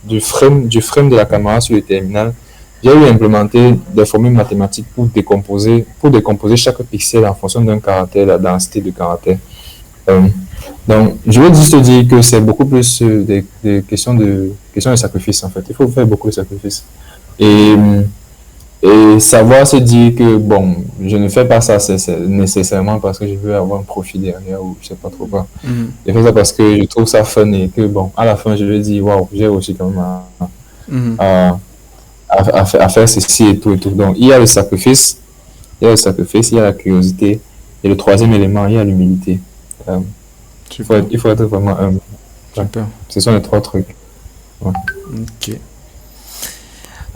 du frame de la caméra sur le terminal, j'ai eu implémenté des formules mathématiques pour décomposer chaque pixel en fonction d'un caractère, la densité de caractère. Donc, je veux juste te dire que c'est beaucoup plus des questions de sacrifice, en fait. Il faut faire beaucoup de sacrifices. Et, et savoir se dire que, bon, je ne fais pas ça c'est nécessairement parce que je veux avoir un profit derrière ou je sais pas trop quoi. Je fais ça parce que je trouve ça fun et que, bon, à la fin, je vais dire, waouh, j'ai aussi quand même à faire ceci et tout et tout. Donc, il y a le sacrifice, il y a la curiosité. Et le troisième élément, il y a l'humilité. Il faut être vraiment humble. Super. Ce sont les trois trucs. Ouais. Ok.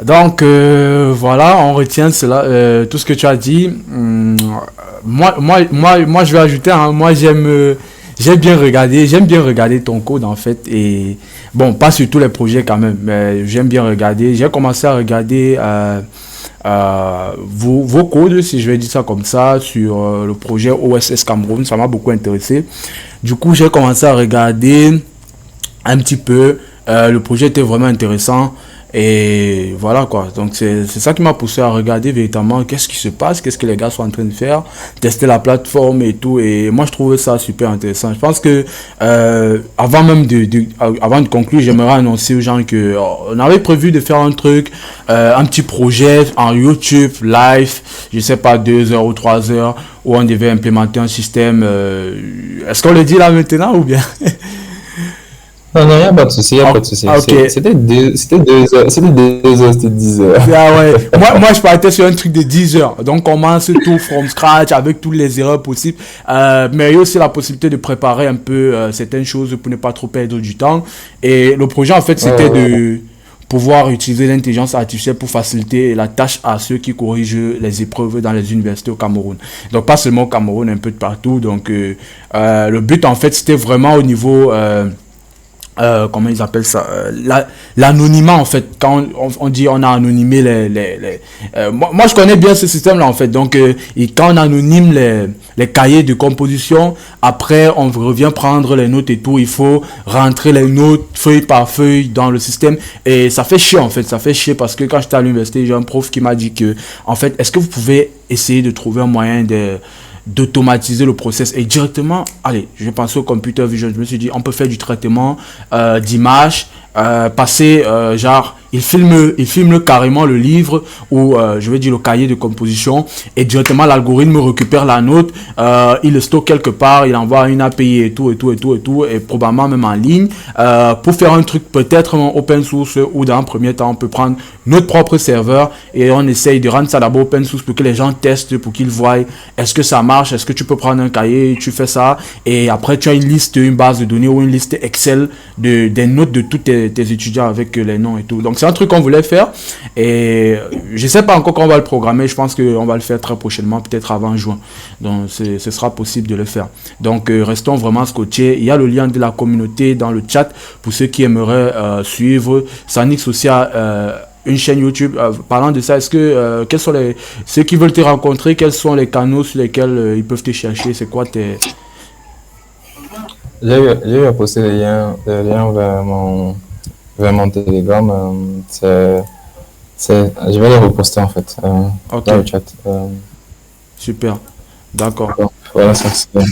Donc, voilà, on retient cela, tout ce que tu as dit. Moi, je vais ajouter, hein, moi, j'aime bien regarder ton code, en fait. Et bon, pas sur tous les projets quand même, mais j'aime bien regarder. J'ai commencé à regarder vos codes, si je vais dire ça comme ça, sur le projet OSS Cameroun. Ça m'a beaucoup intéressé. Du coup, j'ai commencé à regarder un petit peu. Le projet était vraiment intéressant. Et voilà quoi, donc c'est ça qui m'a poussé à regarder véritablement qu'est-ce qui se passe, qu'est-ce que les gars sont en train de faire, tester la plateforme et tout. Et moi je trouvais ça super intéressant. Je pense que avant de conclure, j'aimerais annoncer aux gens que on avait prévu de faire un truc, un petit projet en YouTube live, je sais pas 2 heures ou 3 heures, où on devait implémenter un système. Est-ce qu'on le dit là maintenant ou bien? Non, il n'y a pas de souci, Okay. C'était 2 heures, c'était 10 heures. Ah ouais. moi, je partais sur un truc de 10 heures. Donc, on commence tout from scratch avec toutes les erreurs possibles. Mais il y a aussi la possibilité de préparer un peu certaines choses pour ne pas trop perdre du temps. Et le projet, en fait, c'était de pouvoir utiliser l'intelligence artificielle pour faciliter la tâche à ceux qui corrigent les épreuves dans les universités au Cameroun. Donc, pas seulement au Cameroun, un peu de partout. Donc, le but, en fait, c'était vraiment au niveau... comment ils appellent ça, l'anonymat en fait, quand on dit on a anonymé moi je connais bien ce système là en fait, donc et quand on anonyme les cahiers de composition, après on revient prendre les notes et tout, il faut rentrer les notes feuille par feuille dans le système et ça fait chier en fait, parce que quand j'étais à l'université, j'ai un prof qui m'a dit que en fait, est-ce que vous pouvez essayer de trouver un moyen d'automatiser le process et directement, allez, je pensais au computer vision, je me suis dit on peut faire du traitement d'image, passer genre il filme carrément le livre ou je vais dire le cahier de composition et directement l'algorithme récupère la note, il le stocke quelque part, il envoie une API et tout et probablement même en ligne pour faire un truc peut-être en open source ou dans un premier temps on peut prendre notre propre serveur et on essaye de rendre ça d'abord open source pour que les gens testent, pour qu'ils voient est-ce que ça marche, est-ce que tu peux prendre un cahier, tu fais ça et après tu as une base de données ou une liste Excel des notes de tous tes étudiants avec les noms et tout. Donc c'est un truc qu'on voulait faire et je sais pas encore quand on va le programmer, je pense qu'on va le faire très prochainement, peut-être avant juin. Donc ce sera possible de le faire. Donc restons vraiment scotchés. Il y a le lien de la communauté dans le chat pour ceux qui aimeraient suivre. Sanix aussi a une chaîne YouTube. Parlant de ça, est-ce que quels sont ceux qui veulent te rencontrer, quels sont les canaux sur lesquels ils peuvent te chercher, c'est quoi tes... J'ai eu à poster les liens vers mon Telegram. Je vais les reposter en fait dans le chat. Super, d'accord. Voilà, ça c'est bien.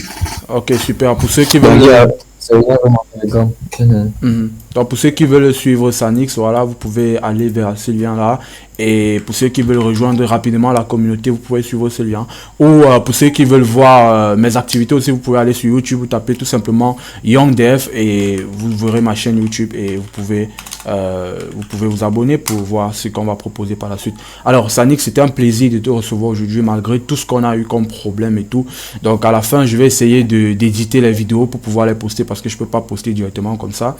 Ok, super. Pour ceux qui veulent... Donc pour ceux qui veulent suivre Sanix, voilà, vous pouvez aller vers ce lien là. Et pour ceux qui veulent rejoindre rapidement la communauté, vous pouvez suivre ce lien. Ou pour ceux qui veulent voir mes activités aussi, vous pouvez aller sur YouTube, vous tapez tout simplement YoungDev et vous verrez ma chaîne YouTube et vous pouvez vous abonner pour voir ce qu'on va proposer par la suite. Alors Sanix, c'était un plaisir de te recevoir aujourd'hui malgré tout ce qu'on a eu comme problème et tout. Donc à la fin, je vais essayer d'éditer les vidéos pour pouvoir les poster parce que je peux pas poster directement comme ça.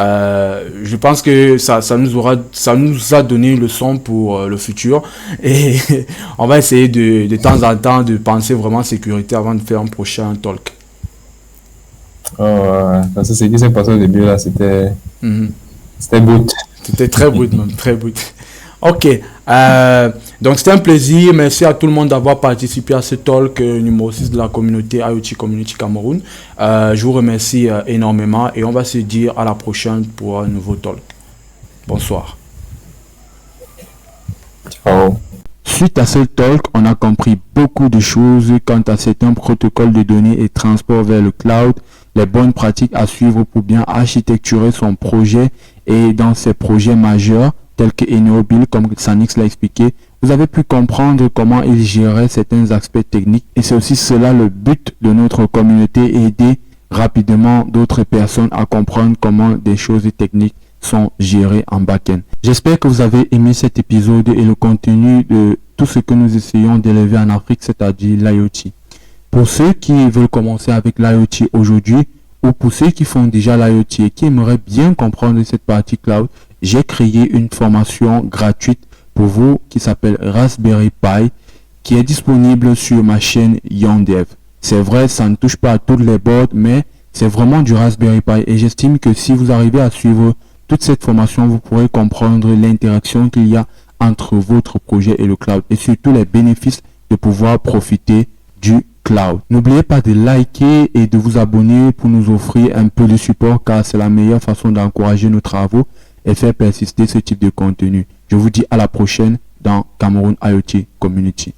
Je pense que ça nous a donné une leçon pour le futur et on va essayer de temps en temps de penser vraiment sécurité avant de faire un prochain talk. Parce que ce qui s'est passé au début là, c'était brut. C'était très brut même, très brut. Ok, donc c'était un plaisir. Merci à tout le monde d'avoir participé à ce talk numéro 6 de la communauté IoT Community Cameroun. Je vous remercie énormément et on va se dire à la prochaine pour un nouveau talk. Bonsoir. Ciao. Suite à ce talk, on a compris beaucoup de choses quant à certains protocoles de données et transport vers le cloud, les bonnes pratiques à suivre pour bien architecturer son projet et dans ses projets majeurs tels que Eneobil, comme Sanix l'a expliqué, vous avez pu comprendre comment il gérait certains aspects techniques et c'est aussi cela le but de notre communauté, aider rapidement d'autres personnes à comprendre comment des choses techniques sont gérées en back-end. J'espère que vous avez aimé cet épisode et le contenu de tout ce que nous essayons d'élever en Afrique, c'est-à-dire l'IoT. Pour ceux qui veulent commencer avec l'IoT aujourd'hui ou pour ceux qui font déjà l'IoT et qui aimeraient bien comprendre cette partie cloud, j'ai créé une formation gratuite pour vous qui s'appelle Raspberry Pi qui est disponible sur ma chaîne YonDev. C'est vrai, ça ne touche pas à toutes les boards, mais c'est vraiment du Raspberry Pi et j'estime que si vous arrivez à suivre toute cette formation, vous pourrez comprendre l'interaction qu'il y a entre votre projet et le cloud et surtout les bénéfices de pouvoir profiter du cloud. N'oubliez pas de liker et de vous abonner pour nous offrir un peu de support car c'est la meilleure façon d'encourager nos travaux et faire persister ce type de contenu. Je vous dis à la prochaine dans Cameroun IoT Community.